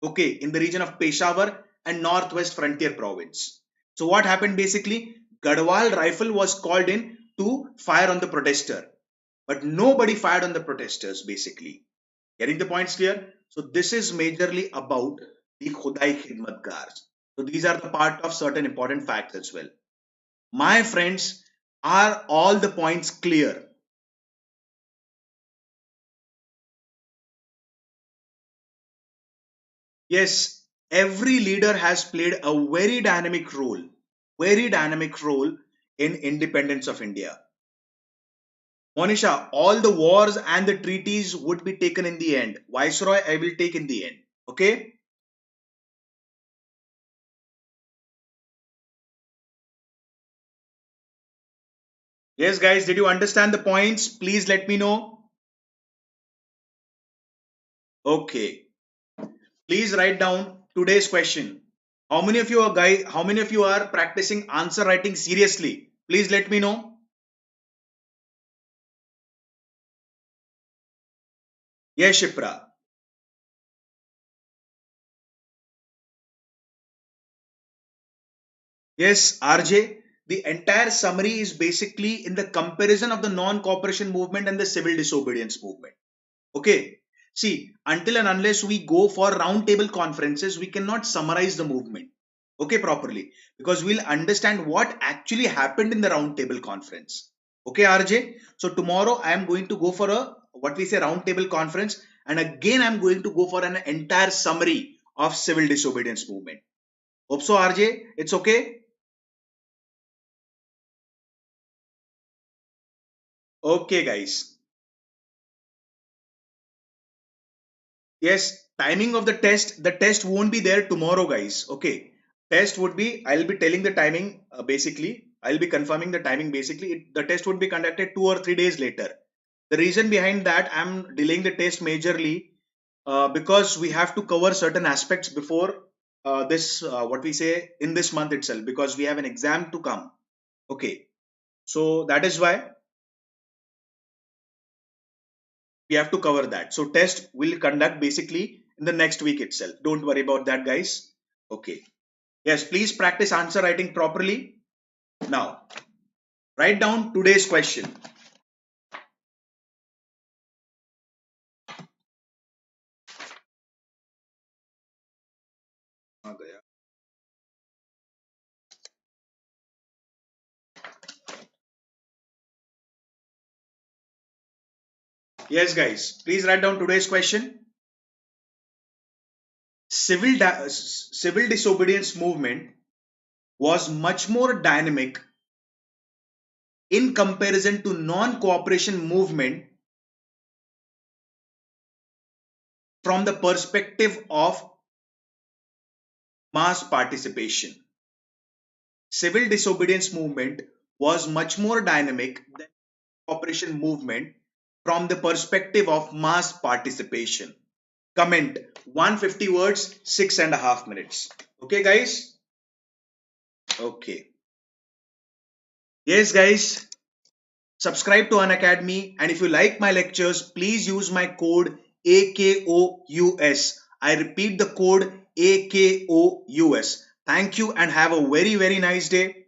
okay, in the region of Peshawar and Northwest Frontier Province. So what happened basically? Gadwal rifle was called in to fire on the protester, but nobody fired on the protesters basically. Getting the points clear? So this is majorly about the Khudai Khidmatgars. So these are the part of certain important facts as well. My friends, are all the points clear? Yes, every leader has played a very dynamic role in independence of India. Monisha, all the wars and the treaties would be taken in the end. Viceroy, I will take in the end. Okay? Yes, guys, did you understand the points? Please let me know. Okay. Please write down today's question. How many of you are practicing answer writing seriously? Please let me know. Yes, Shipra. Yes, RJ. The entire summary is basically in the comparison of the non-cooperation movement and the civil disobedience movement. Okay. See, until and unless we go for round table conferences, we cannot summarize the movement. Okay, properly. Because we'll understand what actually happened in the round table conference. Okay, RJ. So tomorrow I am going to go for a what we say round table conference, and again I'm going to go for an entire summary of civil disobedience movement. Hope so, RJ. It's okay. Okay, guys. Yes, timing of the test won't be there tomorrow, guys. Okay. Test would be, I'll be telling the timing basically. I'll be confirming the timing basically. The test would be conducted 2 or 3 days later. The reason behind that, I'm delaying the test majorly because we have to cover certain aspects before this, what we say, in this month itself, because we have an exam to come. Okay. So that is why we have to cover that. So test will conduct basically in the next week itself. Don't worry about that, guys. Okay. Yes, please practice answer writing properly. Now, write down today's question. Yes, guys, please write down today's question. Civil disobedience movement was much more dynamic in comparison to non-cooperation movement from the perspective of mass participation. Civil disobedience movement was much more dynamic than cooperation movement from the perspective of mass participation. Comment 150 words, 6.5 minutes. Okay, guys? Okay. Yes, guys. Subscribe to Unacademy, and if you like my lectures, please use my code AKOUS. I repeat the code AKOUS. Thank you and have a very, very nice day.